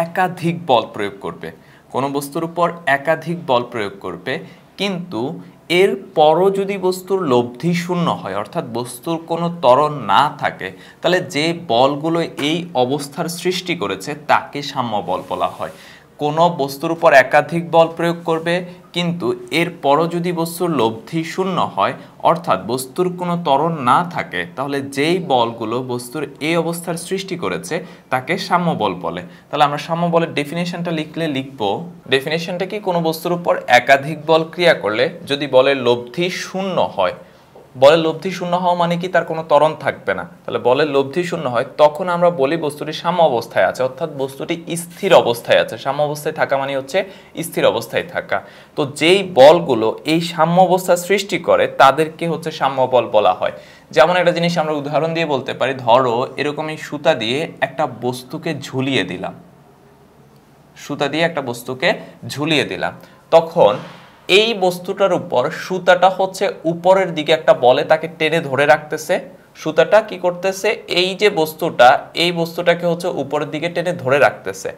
একাধিক বল প্রয়োগ করবে, কোনো বস্তুর উপর একাধিক বল প্রয়োগ করবে, কিন্তু এর পরও যদি বস্তুর লব্ধি শূন্য হয়, অর্থাৎ বস্তুর কোনো ত্বরণ না থাকে, তাহলে যে বলগুলো এই অবস্থার সৃষ্টি করেছে তাকে সাম্যবল বলা হয়। কোনো বস্তুর উপর একাধিক বল প্রয়োগ করবে, কিন্তু এরপরও যদি বস্তুর লব্ধি শূন্য হয়, অর্থাৎ বস্তুর কোনো ত্বরণ না থাকে, তাহলে যেই বলগুলো বস্তুর এই অবস্থার সৃষ্টি করেছে তাকে সাম্যবল বলে। তাহলে আমরা সাম্যবলের ডেফিনেশনটা লিখবো। ডেফিনেশনটা কি? কোনো বস্তুর উপর একাধিক বল ক্রিয়া করলে যদি বলের লব্ধি শূন্য হয়, বলের লব্ধি শূন্য হওয়া মানে কি? তার কোনো ত্বরণ থাকবে না। তাহলে বলের লব্ধি শূন্য হয়, তখন আমরা বলি বস্তুটি সাম্য অবস্থায় আছে, অর্থাৎ বস্তুটি স্থির অবস্থায় আছে। সাম্য অবস্থায় থাকা মানে হচ্ছে স্থির অবস্থায় থাকা। তো যেই বলগুলো এই সাম্য অবস্থা সৃষ্টি করে তাদেরকে হচ্ছে সাম্য বল বলা হয়। যেমন একটা জিনিস আমরা উদাহরণ দিয়ে বলতে পারি, ধরো এরকমই সুতা দিয়ে একটা বস্তুকে ঝুলিয়ে দিলাম, সুতা দিয়ে একটা বস্তুকে ঝুলিয়ে দিলাম, তখন এই বস্তুটার উপর সুতাটা হচ্ছে উপরের দিকে একটা বলে তাকে টেনে ধরে রাখতেছে। সুতাটা কি করতেছে? এই যে বস্তুটা, এই বস্তুটাকে হচ্ছে উপরের দিকে টেনে ধরে রাখতেছে।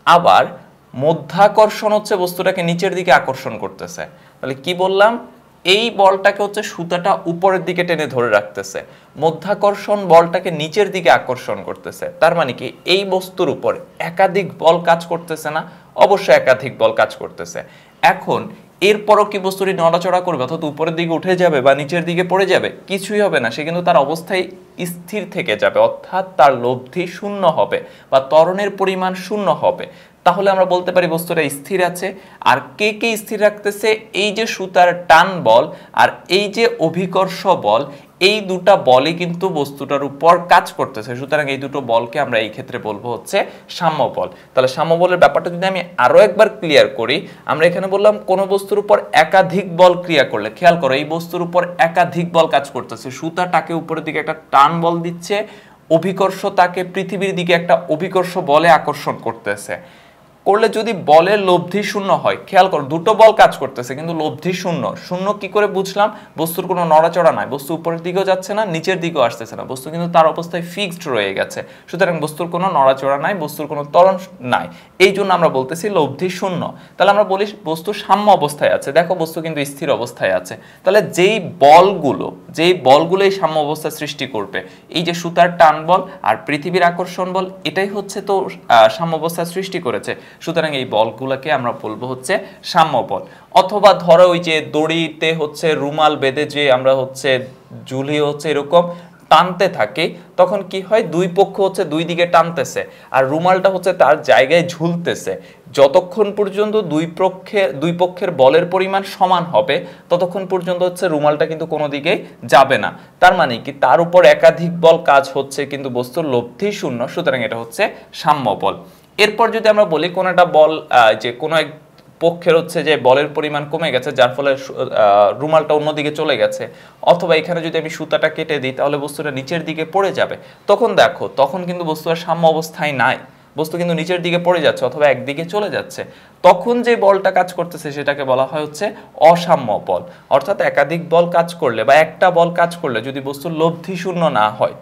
আবার মধ্যাকর্ষণ হচ্ছে বস্তুটাকে নিচের দিকে আকর্ষণ করতেছে। তাহলে কি বললাম? এই বলটাকে হচ্ছে সুতাটা উপরের দিকে টেনে ধরে রাখতেছে, মধ্যাকর্ষণ বলটাকে নিচের দিকে আকর্ষণ করতেছে। তার মানে কি এই বস্তুর উপর একাধিক বল কাজ করতেছে না? অবশ্যই একাধিক বল কাজ করতেছে। এখন এরপরও কি বস্তুটি নড়াচড়া করবে, অর্থাৎ উপরের দিকে উঠে যাবে বা নিচের দিকে পড়ে যাবে? কিছুই হবে না, সে কিন্তু তার অবস্থায় স্থির থেকে যাবে, অর্থাৎ তার লব্ধি শূন্য হবে বা ত্বরণের পরিমাণ শূন্য হবে। তাহলে আমরা বলতে পারি বস্তুটা স্থির আছে। আর কে কে স্থির রাখতেছে? এই যে সুতার টান বল আর এই যে অভিকর্ষ বল, এই দুটা বলই কিন্তু বস্তুটার উপর কাজ করতেছে। সুতরাং এই দুটো বলকে আমরা এই ক্ষেত্রে বলবো হচ্ছে সাম্যবল। তাহলে সাম্যবলের ব্যাপারটা যদি আমি আরো একবার ক্লিয়ার করি, আমরা এখানে বললাম কোন বস্তুর উপর একাধিক বল ক্রিয়া করলে, খেয়াল করো এই বস্তুর উপর একাধিক বল কাজ করতেছে। সুতাটাকে উপরের দিকে একটা টান বল দিচ্ছে, অভিকর্ষ তাকে পৃথিবীর দিকে একটা অভিকর্ষ বলে আকর্ষণ করতেছে। করলে যদি বলের লব্ধি শূন্য হয়, খেয়াল করো দুটো বল কাজ করতেছে কিন্তু লব্ধি শূন্য। শূন্য কি করে বুঝলাম? বস্তুর কোনো নড়াচড়া নাই, বস্তু উপরের দিকেও যাচ্ছে না নিচের দিকেও আসতেছে না, বস্তু কিন্তু তার অবস্থায় ফিক্সড রয়ে গেছে, সুতরাং বস্তুর কোনো নড়াচড়া নাই, বস্তুর কোনো ত্বরণ নাই, এই জন্য আমরা বলতেছি লব্ধি শূন্য। তাহলে আমরা বলি বস্তু সাম্য অবস্থায় আছে, দেখো বস্তু কিন্তু স্থির অবস্থায় আছে। তাহলে যেই বলগুলো এই সাম্য অবস্থা সৃষ্টি করবে, এই যে সুতার টান বল আর পৃথিবীর আকর্ষণ বল, এটাই হচ্ছে তো সাম্য অবস্থা সৃষ্টি করেছে, সুতরাং এই বলগুলোকে আমরা বলবো হচ্ছে সাম্য বল। অথবা ধরো ওই যে দড়িতে হচ্ছে রুমাল বেঁধে যে আমরা হচ্ছে ঝুলিয়ে হচ্ছে এরকম টানতে থাকি, তখন কি হয়, দুই পক্ষ হচ্ছে দুই দিকে টানতেছে আর রুমালটা হচ্ছে তার জায়গায় ঝুলতেছে। যতক্ষণ পর্যন্ত দুই পক্ষের বলের পরিমাণ সমান হবে ততক্ষণ পর্যন্ত হচ্ছে রুমালটা কিন্তু কোনো দিকে যাবে না। তার মানে কি, তার উপর একাধিক বল কাজ হচ্ছে কিন্তু বস্তুর লব্ধি শূন্য, সুতরাং এটা হচ্ছে সাম্য বল। এরপর যদি আমরা বলি কোন একটা বল যে কোনো এক পক্ষের হচ্ছে যে বলের পরিমাণ কমে গেছে যার ফলে রুমালটা অন্যদিকে চলে গেছে, অথবা এখানে যদি আমি সুতাটা কেটে দিই তাহলে বস্তুটা নিচের দিকে পড়ে যাবে, তখন দেখো তখন কিন্তু বস্তু আর সাম্য অবস্থায় নাই, বস্তু কিন্তু নিচের দিকে পড়ে যাচ্ছে অথবা একদিকে চলে যাচ্ছে। তখন যে বলটা কাজ করতেছে সেটাকে বলা হয় হচ্ছে অসাম্য বল। অর্থাৎ একাধিক বল কাজ করলে বা একটা বল কাজ করলে যদি বস্তুর লব্ধি শূন্য না হয়,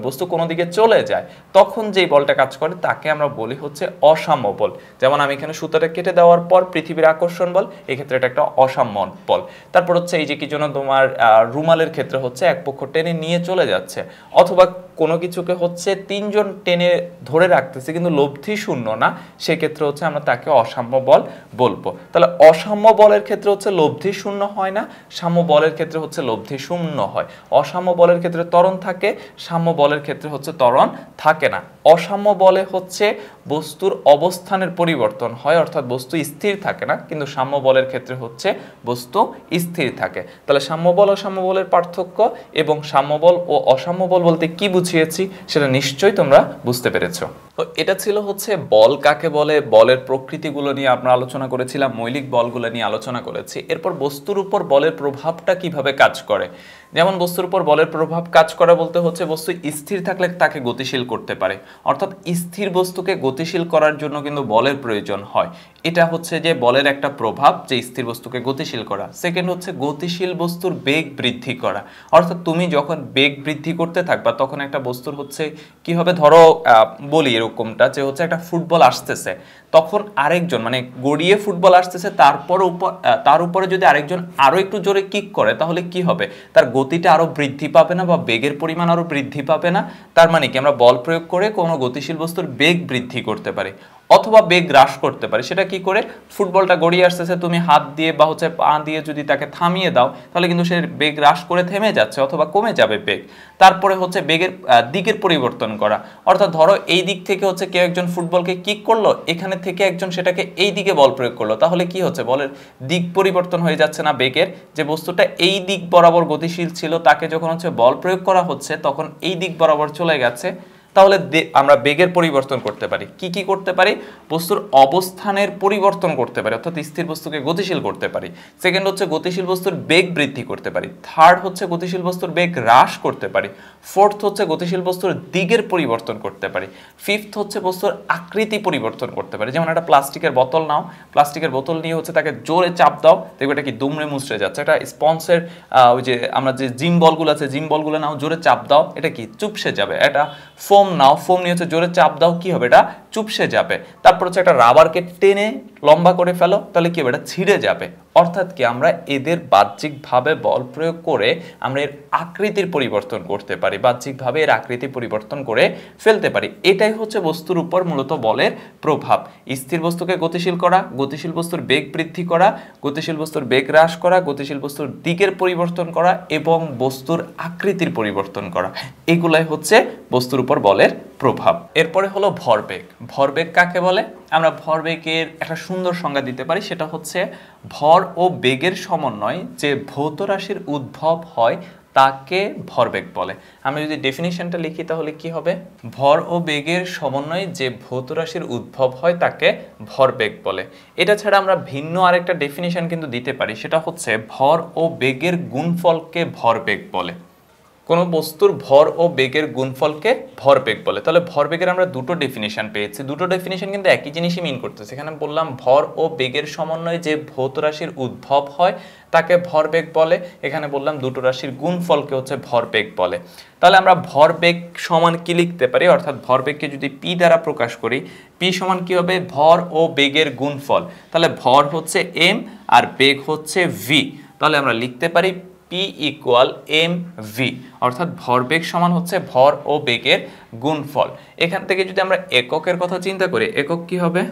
বস্তু কোনো দিকে চলে যায়, তখন যেই বলটা কাজ করে তাকে আমরা বলি হচ্ছে অসাম্য বল। যেমন আমি এখানে সুতাটা কেটে দেওয়ার পর পৃথিবীর আকর্ষণ বল, এক্ষেত্রে এটা একটা অসাম্য বল। তারপর হচ্ছে এই যে কি জন্য তোমার রুমালের ক্ষেত্রে হচ্ছে এক পক্ষ টেনে নিয়ে চলে যাচ্ছে, অথবা কোনো কিছুকে হচ্ছে তিনজন টেনে ধরে রাখতেছে কিন্তু লব্ধি শূন্য না, সেক্ষেত্রে হচ্ছে আমরা তাকে অসাম্য বল বলবো। তাহলে অসাম্য বলের ক্ষেত্রে হচ্ছে লব্ধি শূন্য হয় না, সাম্য বলের ক্ষেত্রে হচ্ছে লব্ধি শূন্য হয়। অসাম্য বলের ক্ষেত্রে ত্বরণ থাকে, সাম্য বলের ক্ষেত্রে হচ্ছে ত্বরণ থাকে না। অসাম্য বলে হচ্ছে বস্তুর অবস্থানের পরিবর্তন হয়, অর্থাৎ বস্তু স্থির থাকে না, কিন্তু সাম্য বলের ক্ষেত্রে হচ্ছে বস্তু স্থির থাকে। তাহলে সাম্য বল ও সাম্য বলের পার্থক্য এবং সাম্য বল ও অসাম্য বল বলতে কি বুঝিয়েছি সেটা নিশ্চয়ই তোমরা বুঝতে পেরেছো। তো এটা ছিল হচ্ছে বল কাকে বলে, বলের প্রকৃতিগুলো নিয়ে আমরা আলোচনা করেছিলাম, মৌলিক বলগুলো নিয়ে আলোচনা করেছি। এরপর বস্তুর উপর বলের প্রভাবটা কিভাবে কাজ করে। যেমন বস্তুর উপর বলের প্রভাব কাজ করে বলতে হচ্ছে বস্তু স্থির থাকলে তাকে গতিশীল করতে পারে, অর্থাৎ স্থির বস্তুকে গতিশীল করার জন্য কিন্তু বলের প্রয়োজন হয়। এটা হচ্ছে যে বলের একটা প্রভাব, যে স্থির বস্তুকে গতিশীল করা। সেকেন্ড হচ্ছে গতিশীল বস্তুর বেগ বৃদ্ধি করা, অর্থাৎ তুমি যখন বেগ বৃদ্ধি করতে থাকবা তখন একটা বস্তুর হচ্ছে কি হবে, ধরো বলি এরকমটা যে হচ্ছে একটা ফুটবল আসতেছে, তখন আরেকজন মানে গড়িয়ে ফুটবল আসতেছে, তার উপরে যদি আরেকজন আরো একটু জোরে কিক করে তাহলে কি হবে, তার গতিটা আরো বৃদ্ধি পাবে না বা বেগের পরিমাণ আরো বৃদ্ধি পাবে না। তার মানে কি, আমরা বল প্রয়োগ করে কোনো গতিশীল বস্তুর বেগ বৃদ্ধি করতে পারি অথবা বেগ হ্রাস করতে পারি। সেটা কি করে, ফুটবলটা গড়িয়ে আসতেছে, তুমি হাত দিয়ে বা হচ্ছে পা দিয়ে যদি তাকে থামিয়ে দাও তাহলে কিন্তু সে বেগ হ্রাস করে থেমে যাচ্ছে অথবা কমে যাবে বেগ। তারপরে হচ্ছে বেগের দিকের পরিবর্তন করা, অর্থাৎ ধরো এই দিক থেকে হচ্ছে কেউ একজন ফুটবলকে কিক করলো, এখানে থেকে একজন সেটাকে এই দিকে বল প্রয়োগ করলো, তাহলে কি হচ্ছে, বলের দিক পরিবর্তন হয়ে যাচ্ছে না বেগের। যে বস্তুটা এই দিক বরাবর গতিশীল ছিল তাকে যখন হচ্ছে বল প্রয়োগ করা হচ্ছে তখন এই দিক বরাবর চলে গেছে। তাহলে আমরা বেগের পরিবর্তন করতে পারি, কি করতে পারি, বস্তুর অবস্থানের পরিবর্তন করতে পারি, অর্থাৎ স্থির বস্তুকে গতিশীল করতে পারি। সেকেন্ড হচ্ছে গতিশীল বস্তুর বেগ বৃদ্ধি করতে পারি। থার্ড হচ্ছে গতিশীল বস্তুর বেগ হ্রাস করতে পারি। ফোর্থ হচ্ছে গতিশীল বস্তুর দিকের পরিবর্তন করতে পারি। ফিফথ হচ্ছে বস্তুর আকৃতি পরিবর্তন করতে পারি। যেমন একটা প্লাস্টিকের বোতল নাও, প্লাস্টিকের বোতল নিয়ে হচ্ছে তাকে জোরে চাপ দাও, দেখবে এটা কি দুমড়ে মুচড়ে যাচ্ছে। একটা স্পঞ্জের ওই যে আমরা যে জিম বলগুলো আছে, জিম বলগুলো নাও, জোরে চাপ দাও, এটা কি চুপসে যাবে। এটা ফোম নাও, ফোম নিয়ে হচ্ছে জোরে চাপ দাও, কি হবে, এটা চুপসে যাবে। তারপর হচ্ছে একটা রাবারকে টেনে লম্বা করে ফেলো, তাহলে কি হবে, এটা ছিঁড়ে যাবে। অর্থাৎ কি, আমরা এদের বাহ্যিকভাবে বল প্রয়োগ করে আমরা এর আকৃতির পরিবর্তন করতে পারি, বাহ্যিকভাবে এর আকৃতি পরিবর্তন করে ফেলতে পারি। এটাই হচ্ছে বস্তুর উপর মূলত বলের প্রভাব। স্থির বস্তুকে গতিশীল করা, গতিশীল বস্তুর বেগ বৃদ্ধি করা, গতিশীল বস্তুর বেগ হ্রাস করা, গতিশীল বস্তুর দিকের পরিবর্তন করা এবং বস্তুর আকৃতির পরিবর্তন করা, এগুলাই হচ্ছে বস্তুর উপর বলের প্রভাব। এরপরে হলো ভরবেগ। ভরবেগ কাকে বলে, আমরা ভরবেগের একটা সুন্দর সংজ্ঞা দিতে পারি, সেটা হচ্ছে ভর ও বেগের সমন্বয় যে ভৌত রাশির উদ্ভব হয় তাকে ভরবেগ বলে। আমি যদি ডেফিনিশনটা লিখি তাহলে কি হবে, ভর ও বেগের সমন্বয়ে যে ভৌত রাশির উদ্ভব হয় তাকে ভরবেগ বলে। এটা ছাড়া আমরা ভিন্ন আরেকটা ডেফিনিশন কিন্তু দিতে পারি, সেটা হচ্ছে ভর ও বেগের গুণফলকে ভরবেগ বলে। কোনো বস্তুর ভর ও বেগের গুণফলকে ভরবেগ বলে। তাহলে ভরবেগের আমরা দুটো ডেফিনিশন পেয়েছি, দুটো ডেফিনিশন কিন্তু একই জিনিসই মিন করতেছে। এখানে বললাম ভর ও বেগের সমন্বয়ে যে ভৌত রাশির উদ্ভব হয় তাকে ভরবেগ বলে, এখানে বললাম দুটো রাশির গুণফলকে হচ্ছে ভরবেগ বলে। তাহলে আমরা ভরবেগ সমান কি লিখতে পারি, অর্থাৎ ভরবেগকে যদি পি দ্বারা প্রকাশ করি, পি সমান কি হবে, ভর ও বেগের গুণফল। তাহলে ভর হচ্ছে এম আর বেগ হচ্ছে ভি, তাহলে আমরা লিখতে পারি P ইকুয়াল এম ভি, অর্থাৎ ভরবেগ সমান হচ্ছে ভর ও বেগের গুণফল। এখান থেকে যদি আমরা এককের কথা চিন্তা করি, একক কি হবে,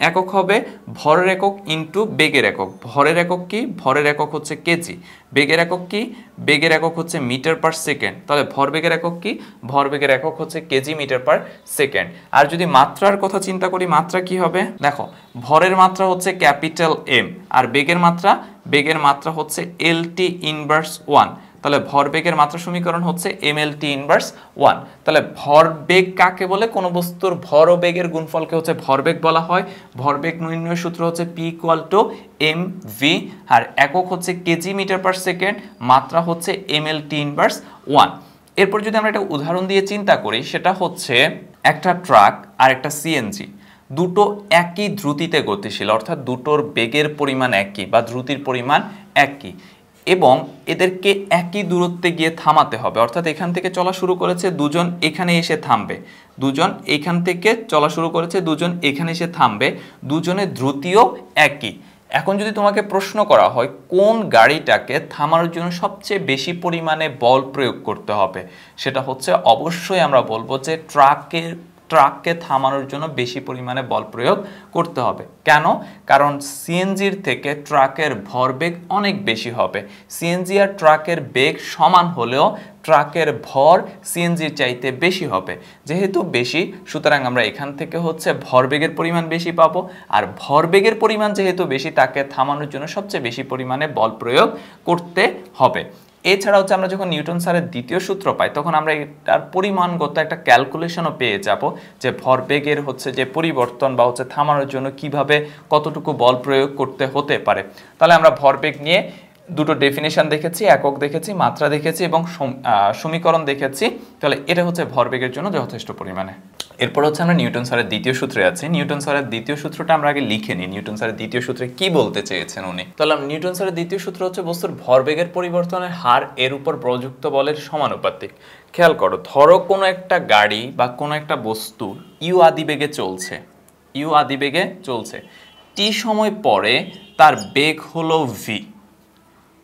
একক হবে ভরের একক ইন্টু বেগের একক। ভরের একক কি, ভরের একক হচ্ছে কেজি। বেগের একক কি, বেগের একক হচ্ছে মিটার পার সেকেন্ড। তাহলে ভরবেগের একক কি, ভরবেগের একক হচ্ছে কেজি মিটার পার সেকেন্ড। আর যদি মাত্রার কথা চিন্তা করি, মাত্রা কি হবে, দেখো ভরের মাত্রা হচ্ছে ক্যাপিটাল এম আর বেগের মাত্রা হচ্ছে এল টি ইনভার্স 1। তাহলে ভরবেগের মাত্রা সমীকরণ হচ্ছে mlt ইনভার্স 1। তাহলে ভরবেগ কাকে বলে, কোন বস্তুর ভর ও বেগের গুণফলকে হচ্ছে ভরবেগ বলা হয়। ভরবেগ নির্ণয়ের সূত্র হচ্ছে p ইকুয়াল টু mv, আর একক হচ্ছে কেজি মিটার পার সেকেন্ড, মাত্রা হচ্ছে mlt ইনভার্স 1। এরপর যদি আমরা একটা উদাহরণ দিয়ে চিন্তা করি, সেটা হচ্ছে একটা ট্রাক আর একটা সিএনজি, দুটো একই দ্রুতিতে গতিশীল, অর্থাৎ দুটোর বেগের পরিমাণ একই বা দ্রুতির পরিমাণ একই, এবং এদেরকে একই দূরত্বে গিয়ে থামাতে হবে। অর্থাৎ এখান থেকে চলা শুরু করেছে, দুজন এখানে এসে থামবে, দুজন এখান থেকে চলা শুরু করেছে, দুজন এখানে এসে থামবে, দুজনের দ্রুতিও একই। এখন যদি তোমাকে প্রশ্ন করা হয় কোন গাড়িটাকে থামানোর জন্য সবচেয়ে বেশি পরিমাণে বল প্রয়োগ করতে হবে, সেটা হচ্ছে অবশ্যই আমরা বলবো যে ট্রাককে থামানোর জন্য বেশি পরিমাণে বল প্রয়োগ করতে হবে। কেন? কারণ সিএনজির থেকে ট্রাকের ভরবেগ অনেক বেশি হবে। সিএনজি আর ট্রাকের বেগ সমান হলেও ট্রাকের ভর সিএনজির চাইতে বেশি হবে। যেহেতু বেশি, সুতরাং আমরা এখান থেকে হচ্ছে ভরবেগের পরিমাণ বেশি পাবো, আর ভরবেগের পরিমাণ যেহেতু বেশি, তাকে থামানোর জন্য সবচেয়ে বেশি পরিমাণে বল প্রয়োগ করতে হবে। এছাড়া হচ্ছে আমরা যখন নিউটন স্যারের দ্বিতীয় সূত্র পাই, তখন আমরা এটার পরিমাণগত একটা ক্যালকুলেশনও পেয়ে যাব যে ভরবেগের হচ্ছে যে পরিবর্তন বা হচ্ছে থামানোর জন্য কিভাবে কতটুকু বল প্রয়োগ করতে হতে পারে। তাহলে আমরা ভরবেগ নিয়ে দুটো ডেফিনেশন দেখেছি, একক দেখেছি, মাত্রা দেখেছি এবং সমীকরণ দেখেছি। তাহলে এটা হচ্ছে ভরবেগের জন্য যথেষ্ট পরিমাণে। এরপর হচ্ছে আমরা নিউটন স্যারের দ্বিতীয় সূত্রে আছি। নিউটন স্যারের দ্বিতীয় সূত্রটা আমরা আগে লিখে নিই, নিউটন স্যারের দ্বিতীয় সূত্রে কি বলতে চেয়েছেন উনি। তাহলে নিউটন স্যারের দ্বিতীয় সূত্র হচ্ছে বস্তুর ভরবেগের পরিবর্তনের হার এর উপর প্রযুক্ত বলের সমানুপাতিক। খেয়াল করো, ধরো কোনো একটা গাড়ি বা কোনো একটা বস্তু ইউ আদিবেগে চলছে, টি সময় পরে তার বেগ হলো ভি।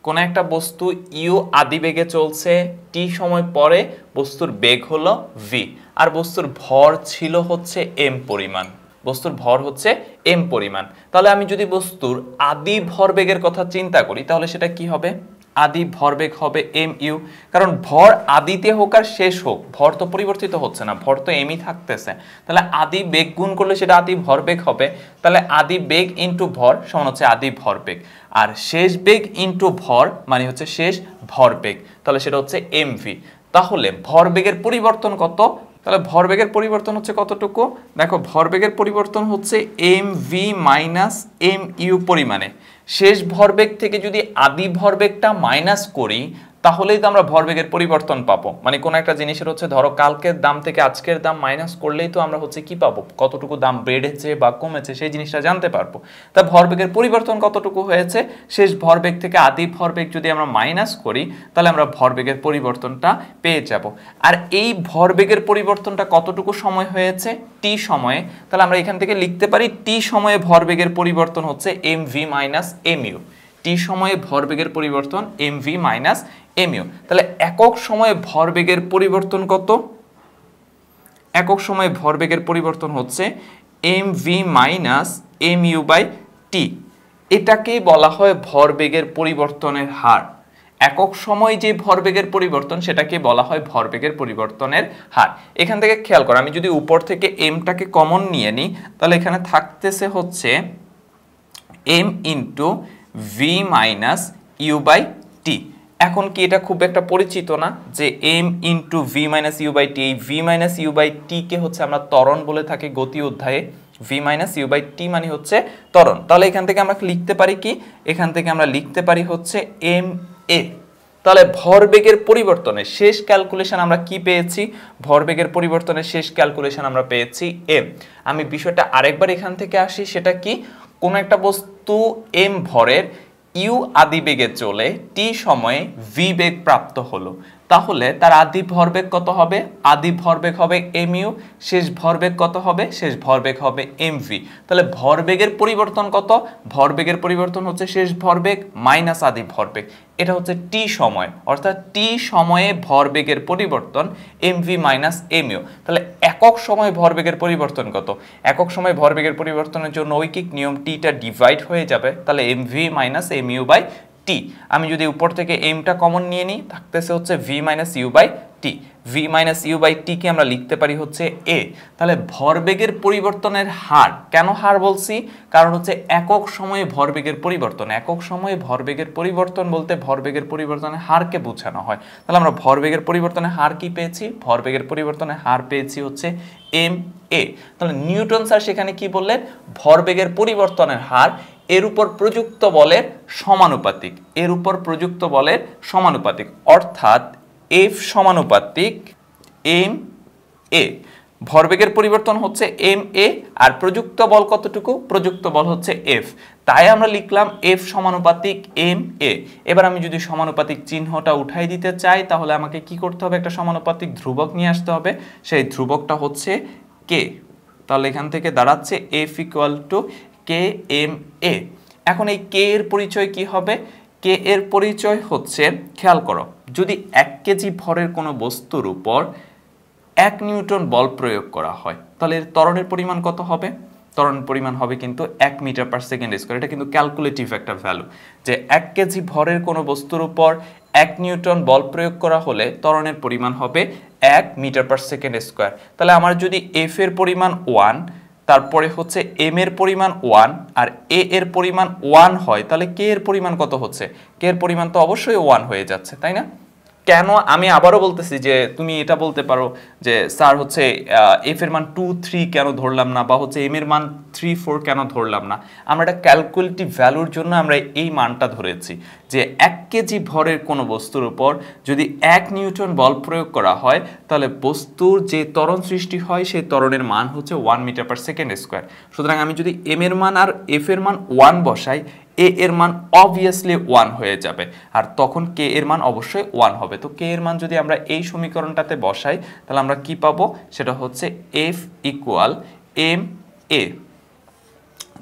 কোন একটা বস্তু ইউ আদিবেগে চলছে, টি সময় পরে বস্তুর বেগ হলো ভি, আর বস্তুর ভর ছিল হচ্ছে এম পরিমাণ। তাহলে আমি যদি বস্তুর আদি ভরবেগের কথা চিন্তা করি, তাহলে সেটা কি হবে, আদি ভরবেগ হবে এম ইউ। কারণ ভর আদিতে হোক আর শেষ হোক, ভর তো পরিবর্তিত হচ্ছে না, ভর তো এমই থাকতেছে। তাহলে আদি বেগ গুণ করলে সেটা আদি ভরবেগ হবে। তাহলে আদি বেগ ইন্টু ভর সমান হচ্ছে আদি ভরবেগ, আর শেষ বেগ ইন্টু ভর মানে হচ্ছে শেষ ভরবেগ, তাহলে সেটা হচ্ছে এমভি। তাহলে ভরবেগের পরিবর্তন কত, তাহলে ভরবেগের পরিবর্তন হচ্ছে কতটুকু, দেখো ভরবেগের পরিবর্তন হচ্ছে M V minus M U পরিমাণে। শেষ ভরবেগ থেকে যদি আদি ভরবেগটা মাইনাস করি, তাহলেই তো আমরা ভরবেগের পরিবর্তন পাবো। মানে কোন একটা জিনিসের হচ্ছে ধরো কালকের দাম থেকে আজকের দাম মাইনাস করলেই তো আমরা হচ্ছে কি পাবো, কতটুকু দাম বেড়েছে বা কমেছে সেই জিনিসটা জানতে পারবো। তা ভরবেগের পরিবর্তন কতটুকু হয়েছে, শেষ ভরবেগ থেকে আদি ভরবেগ যদি আমরা মাইনাস করি, তাহলে আমরা ভরবেগের পরিবর্তনটা পেয়ে যাব। আর এই ভরবেগের পরিবর্তনটা কতটুকু সময় হয়েছে, টি সময়ে। তাহলে আমরা এখান থেকে লিখতে পারি টি সময়ে ভরবেগের পরিবর্তন হচ্ছে M V minus M U. T সময়ে ভরবেগের পরিবর্তন M V minus M U. তাহলে একক সময়ে ভরবেগের পরিবর্তন কত, একক সময়ে ভরবেগের পরিবর্তন হচ্ছে M V minus M U by T. এটাকেই বলা হয় ভরবেগের পরিবর্তনের হার। একক সময় যে ভরবেগের পরিবর্তন, সেটাকে বলা হয় ভরবেগের পরিবর্তনের হার। এখান থেকে খেয়াল করো, আমি যদি উপর থেকে এমটাকে কমন নিয়ে নিই, তাহলে এখানে থাকতেছে হচ্ছে M into V minus U by T. এখন কি এটা খুব একটা পরিচিত না যে M into V minus U by T? এই V minus U by T কে হচ্ছে আমরা ত্বরণ বলে থাকি গতি অধ্যায়ে। V minus U by T মানে হচ্ছে ত্বরণ। তাহলে এখান থেকে আমরা লিখতে পারি কি, এখান থেকে আমরা লিখতে পারি হচ্ছে এম এ। তাহলে ভরবেগের পরিবর্তনের শেষ ক্যালকুলেশন আমরা কি পেয়েছি? ভরবেগের পরিবর্তনের শেষ ক্যালকুলেশন আমরা পেয়েছি m। আমি বিষয়টা আরেকবার এখান থেকে আসি, সেটা কি? কোন একটা বস্তু m ভরের u আদি বেগে চলে t সময়ে v বেগ প্রাপ্ত হলো, তাহলে তার আদি ভরবেগ কত হবে? আদি ভরবেগ হবে mu, শেষ ভরবেগ কত হবে? শেষ ভরবেগ হবে mv। তাহলে ভরবেগের পরিবর্তন কত? ভরবেগের পরিবর্তন হচ্ছে শেষ ভরবেগ মাইনাস আদি ভরবেগ। এটা হচ্ছে t সময়, অর্থাৎ t সময়ে ভরবেগের পরিবর্তন mv মাইনাস mu। তাহলে একক সময় ভরবেগের পরিবর্তন কত? একক সময় ভরবেগের পরিবর্তনের জন্য ঐকিক নিয়ম t টা ডিভাইড হয়ে যাবে, তাহলে mv minus mu by t। আমি যদি উপর থেকে m টা কমন নিয়ে নিই, থাকতেছে হচ্ছে v minus u by t। v minus u by t কে আমরা লিখতে পারি হচ্ছে a। তাহলে ভরবেগের পরিবর্তনের হার, কেন হার বলছি? কারণ হচ্ছে একক সময়ে ভরবেগের পরিবর্তন। একক সময়ে ভরবেগের পরিবর্তন বলতে ভরবেগের পরিবর্তনের হারকে বোঝানো হয়। তাহলে আমরা ভরবেগের পরিবর্তনের হার কি পেয়েছি? ভরবেগের পরিবর্তনের হার পেয়েছি হচ্ছে m a। তাহলে নিউটন স্যার সেখানে কি বললেন? ভরবেগের পরিবর্তনের হার এর উপর প্রযুক্ত বলের সমানুপাতিক, এর উপর প্রযুক্ত বলের সমানুপাতিক, অর্থাৎ F সমানুপাতিক m a। ভরবেগের পরিবর্তন হচ্ছে m a, আর প্রযুক্ত বল কতটুকু? প্রযুক্ত বল হচ্ছে F। তাই আমরা লিখলাম F সমানুপাতিক m a। এবার আমি যদি সমানুপাতিক চিহ্নটা উঠাই দিতে চাই, তাহলে আমাকে কি করতে হবে? একটা সমানুপাতিক ধ্রুবক নিয়ে আসতে হবে, সেই ধ্রুবকটা হচ্ছে k। তাহলে এখান থেকে দাঁড়াচ্ছে F ইকুয়াল টু kma। এখন এই k এর পরিচয় কি হবে? k এর পরিচয় হচ্ছে, খেয়াল করো, যদি 1 কেজি ভরের কোনো বস্তুর উপর 1 নিউটন বল প্রয়োগ করা হয়, তাহলে এর ত্বরণের পরিমাণ কত হবে? ত্বরণের পরিমাণ হবে কিন্তু 1 মিটার পার সেকেন্ড স্কয়ার। এটা কিন্তু ক্যালকুলেটিভ একটা ভ্যালু, যে 1 কেজি ভরের কোনো বস্তুর উপর 1 নিউটন বল প্রয়োগ করা হলে ত্বরণের পরিমাণ হবে 1 মিটার পার সেকেন্ড স্কয়ার। তাহলে আমার যদি f এর পরিমাণ 1, তারপরে হচ্ছে m এর পরিমাণ 1 আর a এর পরিমাণ 1 হয়, তাহলে k এর পরিমাণ কত হচ্ছে? k এর পরিমাণ তো অবশ্যই 1 হয়ে যাচ্ছে, তাই না? কেন? আমি আবারও বলতেছি যে তুমি এটা বলতে পারো যে স্যার হচ্ছে f এর মান 2 3 কেন ধরলাম না, বা হচ্ছে m এর মান 3 4 কেন ধরলাম না। আমরা এটা ক্যালকুলেটিভ ভ্যালুর জন্য আমরা এই মানটা ধরেছি, যে 1 কেজি ভরের কোনো বস্তুর উপর যদি 1 নিউটন বল প্রয়োগ করা হয়, তাহলে বস্তুর যে ত্বরণ সৃষ্টি হয় সেই ত্বরণের মান হচ্ছে 1 মিটার পার সেকেন্ড স্কয়ার। সুতরাং আমি যদি m এর মান আর f এর মান 1 বসাই, a এর মান অবভিয়াসলি 1 হয়ে যাবে, আর তখন k এর মান অবশ্যই 1 হবে। তো k এর মান যদি আমরা এই সমীকরণটাতে বসাই, তাহলে আমরা কি পাবো? সেটা হচ্ছে f ইকুয়াল m a,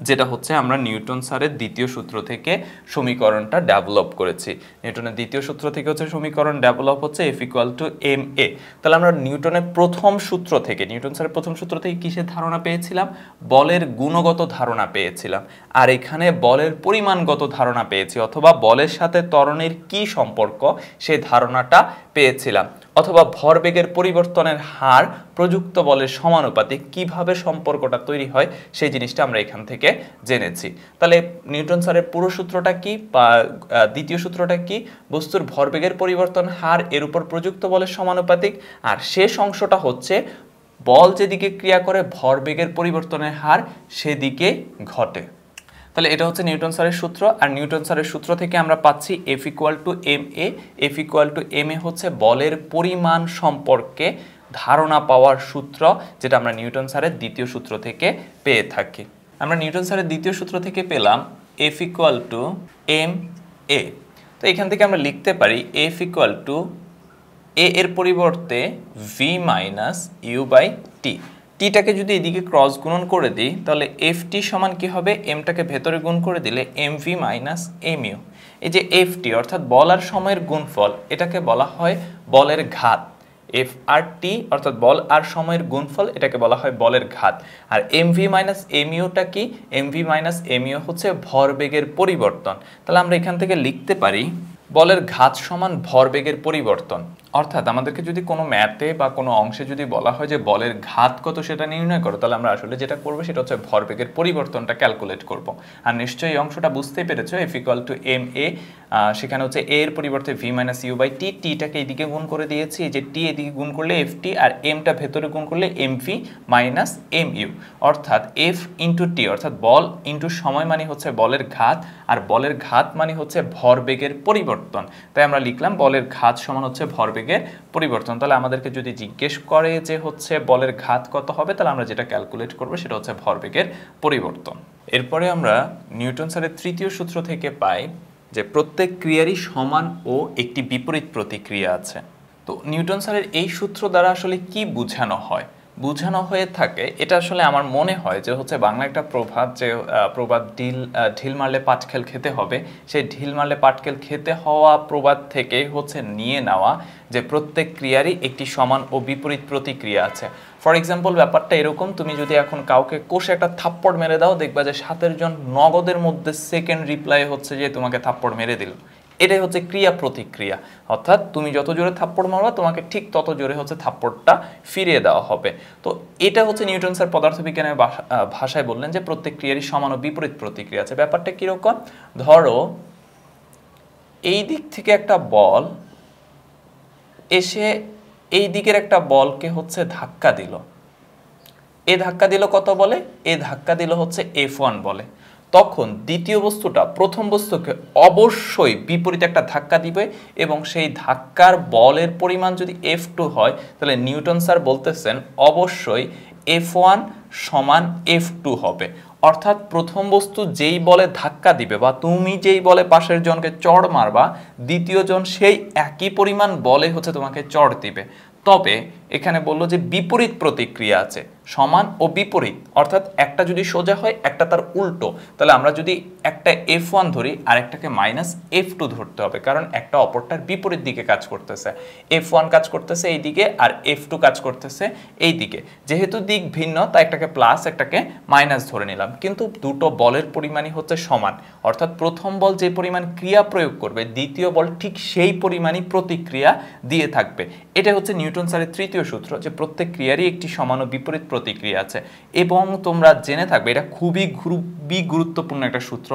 যেটা হচ্ছে আমরা নিউটন স্যারের দ্বিতীয় সূত্র থেকে সমীকরণটা ডেভেলপ করেছি। নিউটনের দ্বিতীয় সূত্র থেকে হচ্ছে সমীকরণ ডেভেলপ হচ্ছে f equal to m a। তাহলে আমরা নিউটনের প্রথম সূত্র থেকে, নিউটন স্যারের প্রথম সূত্র থেকে কিসের ধারণা পেয়েছিলাম? বলের গুণগত ধারণা পেয়েছিলাম। আর এখানে বলের পরিমাণগত ধারণা পেয়েছি, অথবা বলের সাথে ত্বরণের কি সম্পর্ক সেই ধারণাটা পেয়েছিলাম, অথবা ভরবেগের পরিবর্তনের হার প্রযুক্ত বলের সমানুপাতিক, কিভাবে সম্পর্কটা তৈরি হয় সেই জিনিসটা আমরা এখান থেকে জেনেছি। তাহলে নিউটন স্যারের পুরো সূত্রটা কি, বা দ্বিতীয় সূত্রটা কি? বস্তুর ভরবেগের পরিবর্তন হার এর উপর প্রযুক্ত বলের সমানুপাতিক, আর শেষ অংশটা হচ্ছে বল যেদিকে ক্রিয়া করে ভরবেগের পরিবর্তনের হার সেদিকে ঘটে। তাহলে এটা হচ্ছে নিউটন স্যারের সূত্র, আর নিউটন স্যারের সূত্র থেকে আমরা পাচ্ছি f equal to m a। f equal to m a হচ্ছে বলের পরিমাণ সম্পর্কে ধারণা পাওয়ার সূত্র, যেটা আমরা নিউটন স্যারের দ্বিতীয় সূত্র থেকে পেয়ে থাকি। আমরা নিউটন স্যারের দ্বিতীয় সূত্র থেকে পেলাম f equal to m a। তো এখান থেকে আমরা লিখতে পারি f ইকুয়াল টু a এর পরিবর্তে v minus u by t। টিটাকে যদি এদিকে ক্রস গুণন করে দিই, তাহলে ft সমান কি হবে? mটাকে ভেতরে গুণ করে দিলে mv মাইনাস mu। এই যে ft অর্থাৎ বল আর সময়ের গুণফল, এটাকে বলা হয় বলের ঘাত। f(t) অর্থাৎ বল আর সময়ের গুণফল, এটাকে বলা হয় বলের ঘাত। আর mv মাইনাস muটা কি? mv মাইনাস mu হচ্ছে ভরবেগের পরিবর্তন। তাহলে আমরা এখান থেকে লিখতে পারি বলের ঘাত সমান ভরবেগের পরিবর্তন, অর্থাৎ আমাদেরকে যদি কোনো ম্যাথে বা কোনো অংশে যদি বলা হয় যে বলের ঘাত কত সেটা নির্ণয় করো, তাহলে আমরা আসলে যেটা করবো সেটা হচ্ছে ভরবেগের পরিবর্তনটা ক্যালকুলেট করব। আর নিশ্চয়ই এই অংশটা বুঝতেই পেরেছো, F equal to M A, সেখানে হচ্ছে এ এর পরিবর্তে ভি মাইনাস ইউ বাই টি, টিটাকে এইদিকে গুণ করে দিয়েছি, এই যে টি এদিকে গুণ করলে এফ টি, আর এমটা ভেতরে গুণ করলে M V minus M U, অর্থাৎ এফ ইন্টু টি, অর্থাৎ বল ইন্টু সময় মানে হচ্ছে বলের ঘাত, আর বলের ঘাত মানে হচ্ছে ভরবেগের পরিবর্তন। তাই আমরা লিখলাম বলের ঘাত সমান হচ্ছে ভরবেগের পরিবর্তন। তাহলে আমাদেরকে যদি জিজ্ঞেস করে যে হচ্ছে বলের ঘাত কত হবে, তাহলে আমরা যেটা ক্যালকুলেট করবো সেটা হচ্ছে ভরবেগের পরিবর্তন। এরপরে আমরা নিউটন স্যারের তৃতীয় সূত্র থেকে পাই যে প্রত্যেক ক্রিয়ারই সমান ও একটি বিপরীত প্রতিক্রিয়া আছে। তো নিউটন স্যারের এই সূত্র দ্বারা আসলে কি বোঝানো হয়? বোঝানো হয়ে থাকে, এটা আসলে আমার মনে হয় যে হচ্ছে বাংলা একটা প্রবাদ, যে প্রবাদ ঢিল মারলে পাটকেল খেতে হবে, সেই ঢিল মারলে পাটকেল খেতে হওয়া প্রবাদ থেকে হচ্ছে নিয়ে নেওয়া যে প্রত্যেক ক্রিয়ারই একটি সমান ও বিপরীত প্রতিক্রিয়া আছে। ফর এক্সাম্পল ব্যাপারটা এরকম, তুমি যদি এখন কাউকে কষে একটা থাপ্পড় মেরে দাও, দেখবা যে 7 জন নগদের মধ্যে সেকেন্ড রিপ্লাই হচ্ছে যে তোমাকে থাপ্পড় মেরে দিল। এটাই হচ্ছে ক্রিয়া প্রতিক্রিয়া, অর্থাৎ তুমি যত জোরে থাপ্পড় মারবা তোমাকে ঠিক তত জোরে হচ্ছে থাপ্পড়টা ফিরিয়ে দেওয়া হবে। তো এটা হচ্ছে নিউটন স্যার পদার্থবিজ্ঞানের ভাষায় বললেন যে প্রত্যেক ক্রিয়ারই সমান ও বিপরীত প্রতিক্রিয়া আছে। ব্যাপারটা কিরকম? ধরো এই দিক থেকে একটা বল এসে এই দিকের একটা বলকে হচ্ছে ধাক্কা দিল, এ ধাক্কা দিল কত বলে? এ ধাক্কা দিল হচ্ছে F1 বলে। তখন দ্বিতীয় বস্তুটা প্রথম বস্তুকে অবশ্যই বিপরীত একটা ধাক্কা দিবে, এবং সেই ধাক্কার বলের পরিমাণ যদি F2 হয়, তাহলে নিউটন স্যার বলতেছেন অবশ্যই F1 সমান F2 হবে। অর্থাৎ প্রথম বস্তু যেই বলে ধাক্কা দিবে বা তুমি যেই বলে পাশের জনকে চড় মারবা, দ্বিতীয় জন সেই একই পরিমাণ বলে হচ্ছে তোমাকে চড় দিবে। তবে এখানে বললো যে বিপরীত প্রতিক্রিয়া আছে, সমান ও বিপরীত, অর্থাৎ একটা যদি সোজা হয় একটা তার উল্টো। তাহলে আমরা যদি একটা F1 ধরি আর একটাকে মাইনাস F2 ধরতে হবে, কারণ একটা অপরটার বিপরীত দিকে কাজ করতেছে। F1 কাজ করতেছে এই দিকে আর F2 কাজ করতেছে এই দিকে। যেহেতু দিক ভিন্ন তাই একটাকে প্লাস একটাকে মাইনাস ধরে নিলাম, কিন্তু দুটো বলের পরিমাণই হচ্ছে সমান। অর্থাৎ প্রথম বল যে পরিমাণ ক্রিয়া প্রয়োগ করবে, দ্বিতীয় বল ঠিক সেই পরিমাণই প্রতিক্রিয়া দিয়ে থাকবে। এটা হচ্ছে নিউটন স্যারের তৃতীয় সূত্র, যে প্রত্যেক ক্রিয়ারই একটি সমান ও বিপরীত প্রতিক্রিয়া আছে। এবং তোমরা জেনে থাকবে এটা খুবই গুরুত্বপূর্ণ একটা সূত্র।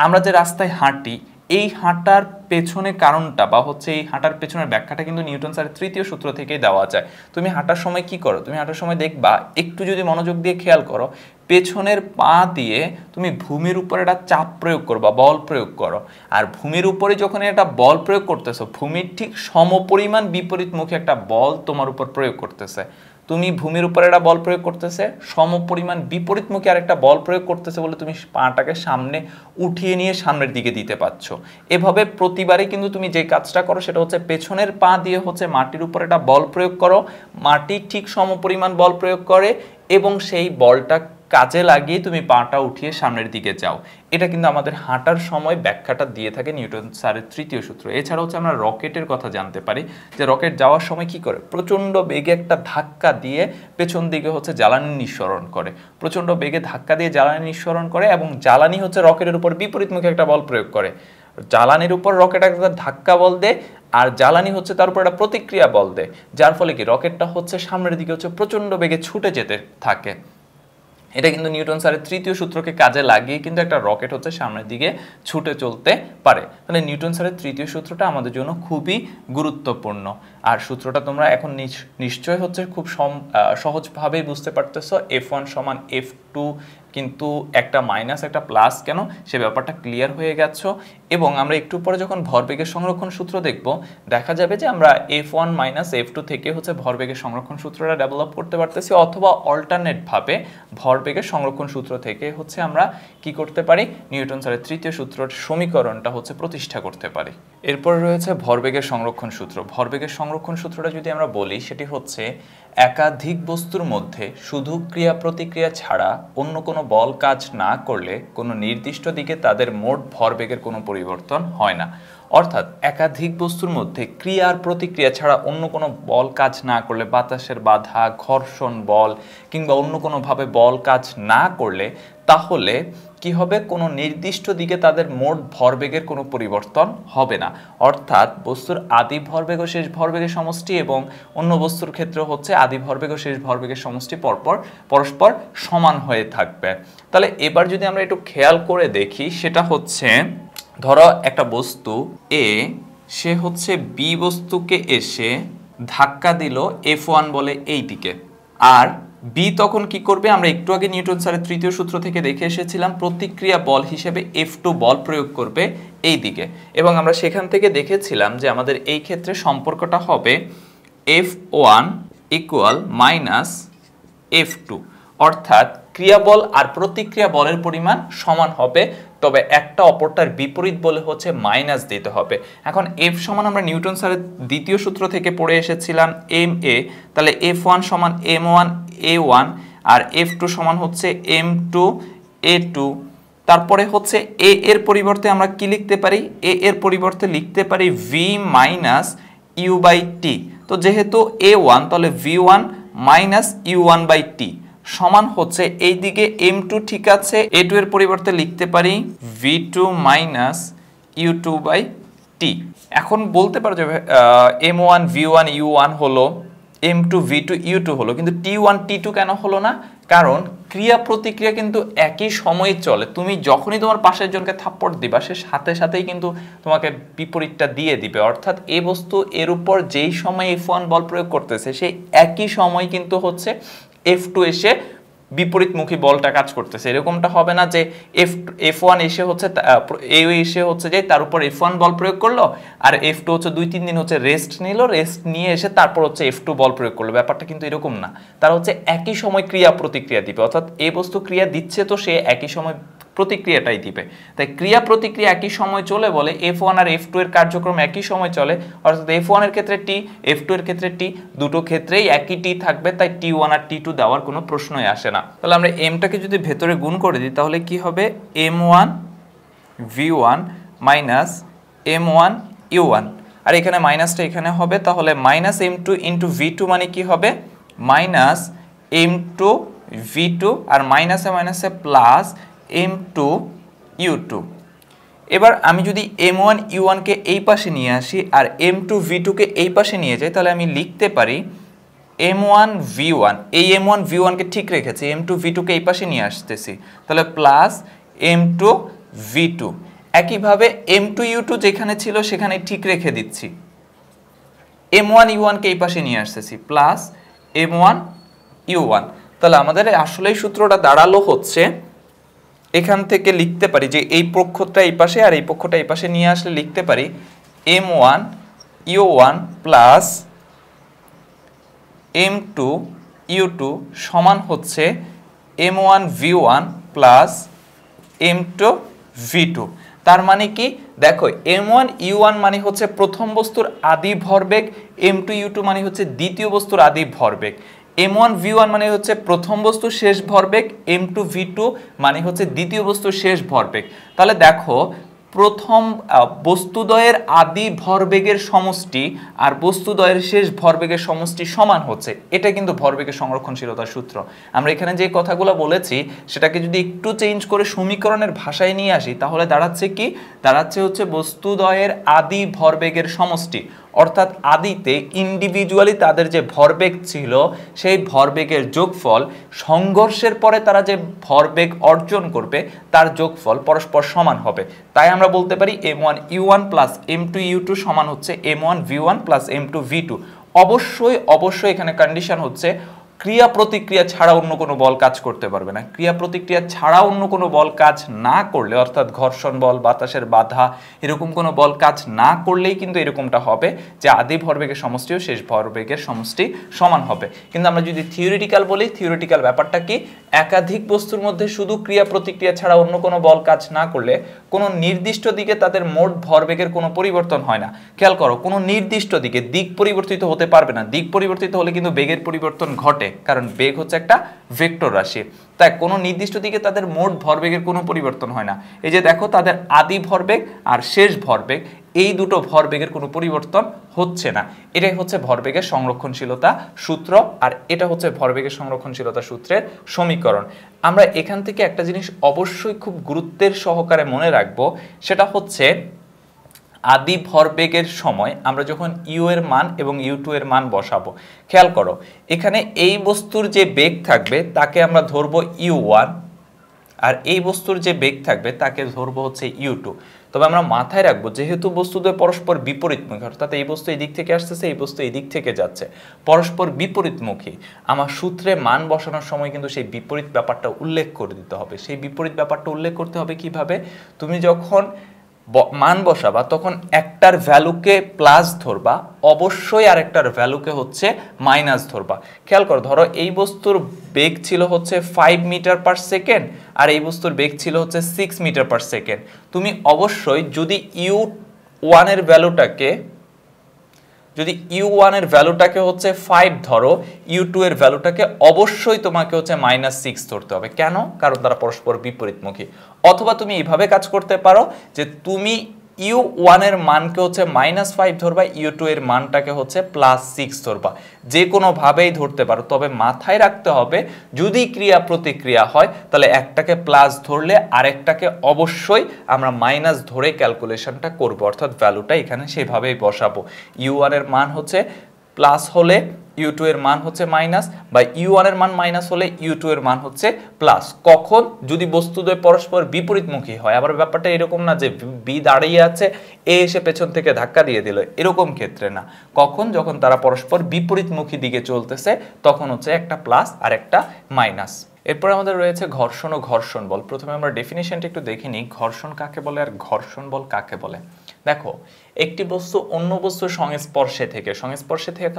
আমরা যে রাস্তায় হাঁটি, এই হাঁটার পেছনে কারণটা বা হচ্ছে এই হাঁটার পেছনের ব্যাখ্যাটা কিন্তু নিউটন স্যারের তৃতীয় সূত্র থেকেই দেওয়া যায়। তুমি হাঁটার সময় কি করো? তুমি হাঁটার সময় দেখবা, একটু যদি মনোযোগ দিয়ে খেয়াল করো, পেছনের পা দিয়ে তুমি ভূমির উপর একটা চাপ প্রয়োগ করবা, বল প্রয়োগ করো। আর ভূমির উপরে যখন এটা বল প্রয়োগ করতেছো, ভূমির ঠিক সমপরিমাণ বিপরীতমুখী একটা বল তোমার উপর প্রয়োগ করতেছে। তুমি ভূমির উপরে একটা বল প্রয়োগ করতেছে, সমপরিমাণ বিপরীতমুখী আরেকটা বল প্রয়োগ করতেছে বলে তুমি পাটাকে সামনে উঠিয়ে নিয়ে সামনের দিকে দিতে পারছো। এভাবে প্রতিবারই কিন্তু তুমি যে কাজটা করো সেটা হচ্ছে পেছনের পা দিয়ে হচ্ছে মাটির উপর একটা বল প্রয়োগ করো, মাটি ঠিক সমপরিমাণ বল প্রয়োগ করে এবং সেই বলটা কাজে লাগিয়ে তুমি পাটা উঠিয়ে সামনের দিকে যাও। এটা কিন্তু আমাদের হাঁটার সময় ব্যাখ্যাটা দিয়ে থাকে নিউটন স্যারের তৃতীয় সূত্র। এছাড়া হচ্ছে আমরা রকেটের কথা জানতে পারি, যে রকেট যাওয়ার সময় কি করে? প্রচণ্ড বেগে একটা ধাক্কা দিয়ে পেছন দিকে হচ্ছে জ্বালানি নিঃসরণ করে, প্রচণ্ড বেগে ধাক্কা দিয়ে জ্বালানি নিঃসরণ করে, এবং জ্বালানি হচ্ছে রকেটের উপর বিপরীতমুখী একটা বল প্রয়োগ করে। জ্বালানির উপর রকেট একটা ধাক্কা বল দেয়, আর জ্বালানি হচ্ছে তার উপর একটা প্রতিক্রিয়া বল দেয়, যার ফলে কি রকেটটা হচ্ছে সামনের দিকে হচ্ছে প্রচণ্ড বেগে ছুটে যেতে থাকে। এটা কিন্তু নিউটন স্যারের তৃতীয় সূত্রকে কাজে লাগিয়ে কিন্তু একটা রকেট হচ্ছে সামনের দিকে ছুটে চলতে পারে। তাহলে নিউটন স্যারের তৃতীয় সূত্রটা আমাদের জন্য খুবই গুরুত্বপূর্ণ। আর সূত্রটা তোমরা এখন নিশ্চয় হচ্ছে খুব সহজভাবেই বুঝতে পারতেছো। F1 সমান F2, কিন্তু একটা মাইনাস একটা প্লাস কেন, সে ব্যাপারটা ক্লিয়ার হয়ে গেছো। এবং আমরা একটু পরে যখন ভরবেগের সংরক্ষণ সূত্র দেখব, দেখা যাবে যে আমরা F1 মাইনাস F2 থেকে হচ্ছে ভরবেগের সংরক্ষণ সূত্রটা ডেভেলপ করতে পারতেছি, অথবা অল্টারনেট ভাবে ভরবেগের সংরক্ষণ সূত্র থেকে হচ্ছে আমরা কি করতে পারি, নিউটন স্যারের তৃতীয় সূত্রের সমীকরণটা হচ্ছে প্রতিষ্ঠা করতে পারি। এরপর রয়েছে ভরবেগের সংরক্ষণ সূত্র। ভরবেগের সংরক্ষণ সূত্রটা যদি আমরা বলি, সেটি হচ্ছে একাধিক বস্তুর মধ্যে শুধু ক্রিয়া প্রতিক্রিয়া ছাড়া অন্য কোনো বল কাজ না করলে কোনো নির্দিষ্ট দিকে তাদের মোট ভরবেগের কোনো পরিবর্তন হয় না। অর্থাৎ একাধিক বস্তুর মধ্যে ক্রিয়ার প্রতিক্রিয়া ছাড়া অন্য কোনো বল কাজ না করলে, বাতাসের বাধা, ঘর্ষণ বল কিংবা অন্য কোনোভাবে বল কাজ না করলে তাহলে কি হবে, কোনো নির্দিষ্ট দিকে তাদের মোট ভরবেগের কোনো পরিবর্তন হবে না। অর্থাৎ বস্তুর আদি ভরবেগ ও শেষ ভরবেগের সমষ্টি এবং অন্য বস্তুর ক্ষেত্রে হচ্ছে আদি ভরবেগ ও শেষ ভরবেগের সমষ্টি পরস্পর সমান হয়ে থাকবে। তাহলে এবার যদি আমরা একটু খেয়াল করে দেখি, সেটা হচ্ছে ধরো একটা বস্তু এ, সে হচ্ছে বি বস্তুকে এসে ধাক্কা দিল F1 বলে এই দিকে, আর বি তখন কি করবে, আমরা একটু আগে নিউটন স্যারের তৃতীয় সূত্র থেকে দেখে এসেছিলাম প্রতিক্রিয়া বল হিসেবে F2 বল প্রয়োগ করবে এই দিকে, এবং আমরা সেখান থেকে দেখেছিলাম যে আমাদের এই ক্ষেত্রে সম্পর্কটা হবে F1 ইকুয়াল মাইনাস F2, অর্থাৎ ক্রিয়া বল আর প্রতিক্রিয়া বলের পরিমাণ সমান হবে, তবে একটা অপরটার বিপরীত বলে হচ্ছে মাইনাস দিতে হবে। এখন F সমান আমরা নিউটন স্যারের দ্বিতীয় সূত্র থেকে পড়ে এসেছিলাম ma, তাহলে F1 সমান m1 a1 আর F2 সমান হচ্ছে m2 a2। তারপরে হচ্ছে a এর পরিবর্তে আমরা কি লিখতে পারি, a এর পরিবর্তে লিখতে পারি v minus u by t। তো যেহেতু a1 তাহলে v1 minus u1 by t সমান হচ্ছে এই দিকে m2 ঠিক আছে, a2 এর পরিবর্তে লিখতে পারি v2 minus u2 by t। এখন বলতে পারো যে m1 v1 u1 হলো, m2 v2 u2 হলো, কিন্তু t1 t2 কেন হলো না? কারণ ক্রিয়া প্রতিক্রিয়া কিন্তু একই সময়ে চলে। তুমি যখনই তোমার পাশের জনকে থাপ্পড় দিবা, সে সাথে সাথেই কিন্তু তোমাকে বিপরীতটা দিয়ে দিবে। অর্থাৎ এই বস্তু এর উপর যেই সময় F1 বল প্রয়োগ করতেছে, সেই একই সময় কিন্তু হচ্ছে F2 এসে বিপরীতমুখী বলটা কাজ করতেছে। এরকমটা হবে না যে F1 এসে হচ্ছে এসে হচ্ছে যে তার উপর F1 বল প্রয়োগ করলো, আর F2 হচ্ছে 2-3 দিন হচ্ছে রেস্ট নিল, রেস্ট নিয়ে এসে তারপর হচ্ছে F2 বল প্রয়োগ করলো। ব্যাপারটা কিন্তু এরকম না, তারা হচ্ছে একই সময় ক্রিয়া প্রতিক্রিয়া দিবে। অর্থাৎ এই বস্তু ক্রিয়া দিচ্ছে, তো সে একই সময় প্রতিক্রিয়াটাই দিবে। তাই ক্রিয়া প্রতিক্রিয়া একই সময় চলে বলে F1 আর F2 এর কার্যক্রম একই সময় চলে। অর্থাৎ F1 এর ক্ষেত্রে t, F2 এর ক্ষেত্রে t, দুটো ক্ষেত্রেই একই t থাকবে। তাই t1 আর t2 দেওয়ার কোনো প্রশ্নই আসে না। তাহলে আমরা m-টাকে যদি ভেতরে গুণ করে দিই, তাহলে কি হবে, m1 v1 minus m1 u1, আর এখানে মাইনাসটা এখানে হবে, তাহলে মাইনাস m2 ইন্টু v2 মানে কি হবে, মাইনাস m2 v2, আর মাইনাসে মাইনাসে প্লাস m2 u2। এবার আমি যদি m1 u1 কে এই পাশে নিয়ে আসি আর m2 v2 কে এই পাশে নিয়ে যাই, তাহলে আমি লিখতে পারি m1 v1, এই m1 v1 কে ঠিক রেখেছি, m2 v2 কে এই পাশে নিয়ে আসতেছি, তাহলে প্লাস m2 v2। একইভাবে m2 u2 যেখানে ছিল সেখানে ঠিক রেখে দিচ্ছি, m1 u1 কে এই পাশে নিয়ে আসতেছি, প্লাস m1 u1। তাহলে আমাদের আসলেই সূত্রটা দাঁড়ালো হচ্ছে, এখান থেকে লিখতে পারি যে এই পক্ষটা এই পাশে আর এই পক্ষটা এই পাশে নিয়ে আসলে লিখতে পারি m1 u1 plus m2 u2 সমান হচ্ছে m1 v1 plus m2 v2। তার মানে কি, দেখো m1 u1 মানে হচ্ছে প্রথম বস্তুর আদি ভরবেগ, m2 u2 মানে হচ্ছে দ্বিতীয় বস্তুর আদি ভরবেগ, m1 v1 মানে হচ্ছে প্রথম বস্তুর শেষ ভরবেগ, m2 v2 মানে হচ্ছে দ্বিতীয় বস্তুর শেষ ভরবেগ। তাহলে দেখো প্রথম বস্তুদ্বয়ের আদি ভরবেগের সমষ্টি আর বস্তুদ্বয়ের শেষ ভরবেগের সমষ্টি সমান হচ্ছে, এটা কিন্তু ভরবেগের সংরক্ষণশীলতার সূত্র। আমরা এখানে যে কথাগুলো বলেছি সেটাকে যদি একটু চেঞ্জ করে সমীকরণের ভাষায় নিয়ে আসি, তাহলে দাঁড়াচ্ছে কি, দাঁড়াচ্ছে হচ্ছে বস্তুদ্বয়ের আদি ভরবেগের সমষ্টি। অর্থাৎ আদিতে ইন্ডিভিজুয়ালি তাদের যে ভরবেগ ছিল সেই ভরবেগের যোগফল, সংঘর্ষের পরে তারা যে ভরবেগ অর্জন করবে তার যোগফল পরস্পর সমান হবে। তাই আমরা বলতে পারি m1 u1 plus m2 u2 সমান হচ্ছে m1 v1 plus m2 v2। অবশ্যই এখানে কন্ডিশন হচ্ছে ক্রিয়া প্রতিক্রিয়া ছাড়া অন্য কোনো বল কাজ করতে পারবে না। ক্রিয়া প্রতিক্রিয়া ছাড়া অন্য কোনো বল কাজ না করলে, অর্থাৎ ঘর্ষণ বল, বাতাসের বাধা, এরকম কোনো বল কাজ না করলেই কিন্তু এরকমটা হবে যে আদি ভরবেগের সমষ্টি ও শেষ ভরবেগের সমষ্টি সমান হবে। কিন্তু আমরা যদি থিওরিটিক্যাল বলি, থিওরিটিক্যাল ব্যাপারটা কি, একাধিক বস্তুর মধ্যে শুধু ক্রিয়া প্রতিক্রিয়া ছাড়া অন্য কোনো বল কাজ না করলে কোনো নির্দিষ্ট দিকে তাদের মোট ভরবেগের কোনো পরিবর্তন হয় না। খেয়াল করো, কোনো নির্দিষ্ট দিকে দিক পরিবর্তিত হতে পারবে না। দিক পরিবর্তিত হলে কিন্তু বেগের পরিবর্তন ঘটে, কারণ বেগ হচ্ছে একটা ভেক্টর রাশি। তাই কোনো নির্দিষ্ট দিকে তাদের মোট ভরবেগের কোনো পরিবর্তন হয় না। এই যে দেখো, তাদের আদি ভরবেগ আর শেষ ভরবেগ এই দুটো ভরবেগের কোনো পরিবর্তন হচ্ছে না। এটাই হচ্ছে ভরবেগের সংরক্ষণশীলতা সূত্র, আর এটা হচ্ছে ভরবেগের সংরক্ষণশীলতা সূত্রের সমীকরণ। আমরা এখান থেকে একটা জিনিস অবশ্যই খুব গুরুত্বের সহকারে মনে রাখবো, সেটা হচ্ছে আদি ভরবেগের সময় আমরা যখন ইউ এর মান এবং ইউ টু এর মান বসাবো, খেয়াল করো এখানে এই বস্তুর যে বেগ থাকবে তাকে আমরা ধরবো ইউ ওয়ান, আর এই বস্তুর যে বেগ থাকবে তাকে ধরবো হচ্ছে ইউ টু। তবে আমরা মাথায় রাখবো যেহেতু বস্তুদ্বয় পরস্পর বিপরীতমুখী, অর্থাৎ এই বস্তু এই দিক থেকে আসতেছে, এই বস্তু এই দিক থেকে যাচ্ছে, পরস্পর বিপরীতমুখী, আমার সূত্রে মান বসানোর সময় কিন্তু সেই বিপরীত ব্যাপারটা উল্লেখ করে দিতে হবে। সেই বিপরীত ব্যাপারটা উল্লেখ করতে হবে কিভাবে? তুমি যখন মান বসাবা তখন একটার ভ্যালুকে প্লাস ধরবা, অবশ্যই আরেকটার ভ্যালুকে হচ্ছে মাইনাস ধরবা। খেয়াল করো, ধরো এই বস্তুর বেগ ছিল হচ্ছে 5 মিটার পার সেকেন্ড আর এই বস্তুর বেগ ছিল হচ্ছে 6 মিটার পার সেকেন্ড। তুমি অবশ্যই যদি ইউ ওয়ানের ভ্যালুটাকে হচ্ছে 5 ধরো, ইউ টু এর ভ্যালুটাকে অবশ্যই তোমাকে হচ্ছে -6 ধরতে হবে। কেন? কারণ তারা পরস্পর বিপরীতমুখী। অথবা তুমি এইভাবে কাজ করতে পারো যে তুমি ইউ ওয়ানের মানকে হচ্ছে -5 ধরবা, ইউ টু এর মানটাকে হচ্ছে +6 ধরবা। যে কোনোভাবেই ধরতে পারো, তবে মাথায় রাখতে হবে যদি ক্রিয়া প্রতিক্রিয়া হয় তাহলে একটাকে প্লাস ধরলে আরেকটাকে অবশ্যই আমরা মাইনাস ধরে ক্যালকুলেশনটা করব, অর্থাৎ ভ্যালুটা এখানে সেভাবেই বসাবো। ইউ ওয়ানের মান হচ্ছে প্লাস হলে ইউ টু এর মান হচ্ছে মাইনাস, বা ইউ ওয়ান এর মান মাইনাস হলে ইউ টু এর মান হচ্ছে প্লাস। কখন? যদি বস্তুদ্বয় পরস্পর বিপরীতমুখী হয়। আবার ব্যাপারটা এরকম না যে বি দাঁড়িয়ে আছে, এ এসে পেছন থেকে ধাক্কা দিয়ে দিল, এরকম ক্ষেত্রে না। কখন? যখন তারা পরস্পর বিপরীতমুখী দিকে চলতেছে, তখন হচ্ছে একটা প্লাস আর একটা মাইনাস। এরপর আমাদের রয়েছে ঘর্ষণ ও ঘর্ষণ বল। প্রথমে আমরা ডেফিনিশনটা একটু দেখে নিই, ঘর্ষণ কাকে বলে আর ঘর্ষণ বল কাকে বলে। দেখো, একটি বস্তু অন্য বস্তুর সংস্পর্শে থেকে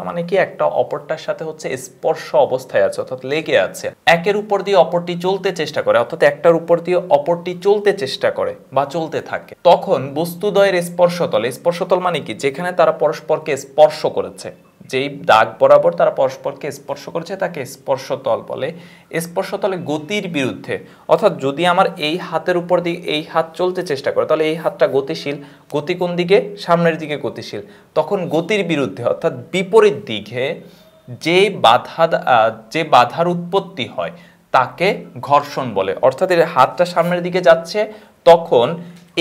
মানে কি, একটা অপরটার সাথে হচ্ছে স্পর্শ অবস্থায় আছে, অর্থাৎ লেগে আছে, একের উপর দিয়ে অপরটি চলতে চেষ্টা করে, অর্থাৎ একটার উপর দিয়ে অপরটি চলতে চেষ্টা করে বা চলতে থাকে, তখন বস্তুদ্বয়ের স্পর্শতল মানে কি, যেখানে তারা পরস্পরকে স্পর্শ করেছে, যেই দাগ বরাবর তারা পরস্পরকে স্পর্শ করেছে তাকে স্পর্শতল বলে। স্পর্শতলে গতির বিরুদ্ধে, অর্থাৎ যদি আমার এই হাতের উপর দিয়ে এই হাত চলতে চেষ্টা করে তাহলে এই হাতটা গতিশীল, গতি কোন দিকে? সামনের দিকে গতিশীল। তখন গতির বিরুদ্ধে অর্থাৎ বিপরীত দিকে যে বাধার উৎপত্তি হয় তাকে ঘর্ষণ বলে। অর্থাৎ এর হাতটা সামনের দিকে যাচ্ছে, তখন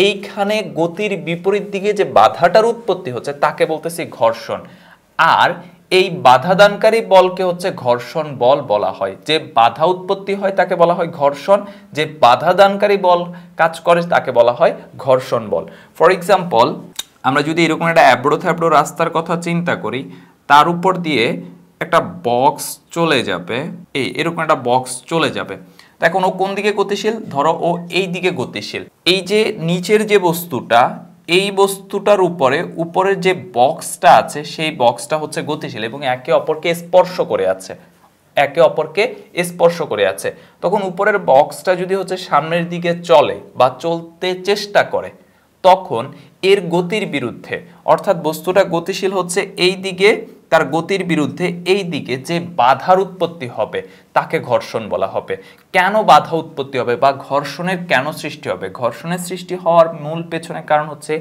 এইখানে গতির বিপরীত দিকে যে বাধাটার উৎপত্তি হচ্ছে তাকে বলতেছি ঘর্ষণ। আর এই বাধাদানকারী বলকে হচ্ছে ঘর্ষণ বল বলা হয়। যে বাধা উৎপত্তি হয় তাকে বলা হয় ঘর্ষণ, যে বাধাদানকারী বল কাজ করে তাকে বলা হয় ঘর্ষণ বল। ফর এক্সাম্পল, আমরা যদি এরকম একটা অ্যাব্রো থ্যাব্রো রাস্তার কথা চিন্তা করি, তার উপর দিয়ে একটা বক্স চলে যাবে, এরকম একটা বক্স চলে যাবে, এখন ও কোন দিকে গতিশীল? ধরো ও এই দিকে গতিশীল। এই যে নিচের যে বস্তুটা, এই বস্তুটার উপরের যে বক্সটা আছে সেই বক্সটা হচ্ছে গতিশীল এবং একে অপরকে স্পর্শ করে আছে। তখন উপরের বক্সটা যদি হচ্ছে সামনের দিকে চলে বা চলতে চেষ্টা করে, তখন এর গতির বিরুদ্ধে, অর্থাৎ বস্তুটা গতিশীল হচ্ছে এই দিকে, তার গতির বিরুদ্ধে এই দিকে যে বাধার উৎপত্তি হবে তাকে ঘর্ষণ বলা হবে। কেন বাধা উৎপত্তি হবে বা ঘর্ষণের কেন সৃষ্টি হবে? ঘর্ষণের সৃষ্টি হওয়ার মূল পেছনে কারণ হচ্ছে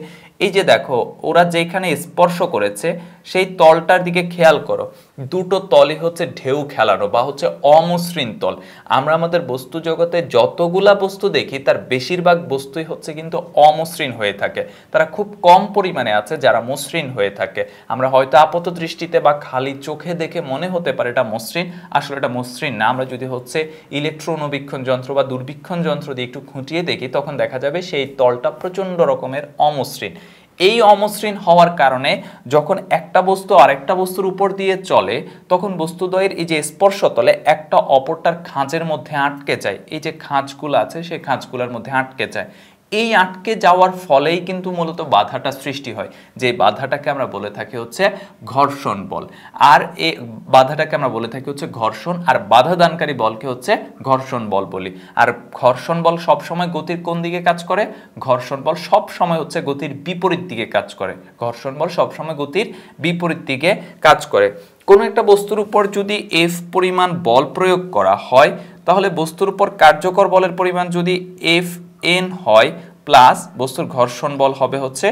এই যে দেখো, ওরা যেখানে স্পর্শ করেছে সেই তলটার দিকে খেয়াল করো, দুটো তলই হচ্ছে ঢেউ খেলানো বা হচ্ছে অমসৃণ তল। আমরা আমাদের বস্তু জগতে যতগুলা বস্তু দেখি তার বেশিরভাগ বস্তুই হচ্ছে কিন্তু অমসৃণ হয়ে থাকে, তারা খুব কম পরিমাণে আছে যারা মসৃণ হয়ে থাকে। আমরা হয়তো আপাত দৃষ্টিতে বা খালি চোখে দেখে মনে হতে পারে এটা মসৃণ, আসলে এটা মসৃণ না। আমরা যদি হচ্ছে ইলেকট্রনবীক্ষণ যন্ত্র বা দূরবীক্ষণ যন্ত্র দিয়ে একটু খুঁটিয়ে দেখি তখন দেখা যাবে সেই তলটা প্রচন্ড রকমের অমসৃণ। এই অমসৃণ হওয়ার কারণে যখন একটা বস্তু আরেকটা বস্তুর উপর দিয়ে চলে তখন বস্তুদ্বয়ের এই যে স্পর্শতলে একটা অপরটার খাঁজের মধ্যে আটকে যায়, এই যে খাঁজগুলো আছে সেই খাঁজগুলোর মধ্যে আটকে যায়। এই আটকে যাওয়ার ফলেই কিন্তু মূলত বাধাটা সৃষ্টি হয়, যে বাধাটাকে আমরা বলে থাকি হচ্ছে ঘর্ষণ বল। আর এই বাধাটাকে আমরা বলে থাকি হচ্ছে ঘর্ষণ, আর বাধা দানকারী বলকে হচ্ছে ঘর্ষণ বল বলি। আর ঘর্ষণ বল সবসময় গতির কোন দিকে কাজ করে? ঘর্ষণ বল সবসময় হচ্ছে গতির বিপরীত দিকে কাজ করে। ঘর্ষণ বল সবসময় গতির বিপরীত দিকে কাজ করে। কোনো একটা বস্তুর উপর যদি এফ পরিমাণ বল প্রয়োগ করা হয় তাহলে বস্তুর উপর কার্যকর বলের পরিমাণ যদি এফ এন হয় প্লাস বস্তুর ঘর্ষণ বল হবে হচ্ছে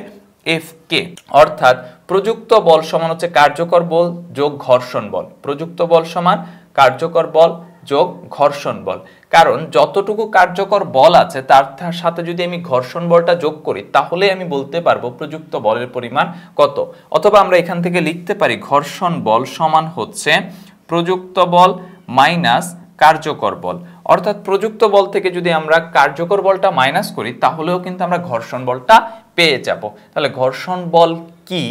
এফ কে, অর্থাৎ প্রযুক্ত বল সমান হচ্ছে কার্যকর বল যোগ ঘর্ষণ বল। প্রযুক্ত বল সমান কার্যকর বল যোগ ঘর্ষণ বল। কারণ যতটুকু কার্যকর বল আছে তার সাথে যদি আমি ঘর্ষণ বলটা যোগ করি তাহলে আমি বলতে পারবো প্রযুক্ত বলের পরিমাণ কত। অথবা আমরা এখান থেকে লিখতে পারি ঘর্ষণ বল সমান হচ্ছে প্রযুক্ত বল মাইনাস কার্যকর বল। অর্থাৎ প্রযুক্ত বল থেকে যদি আমরা কার্যকর বলটা মাইনাস করি তাহলেও কিন্তু আমরা ঘর্ষণ বলটা পেয়ে যাব। তাহলে ঘর্ষণ বল কি,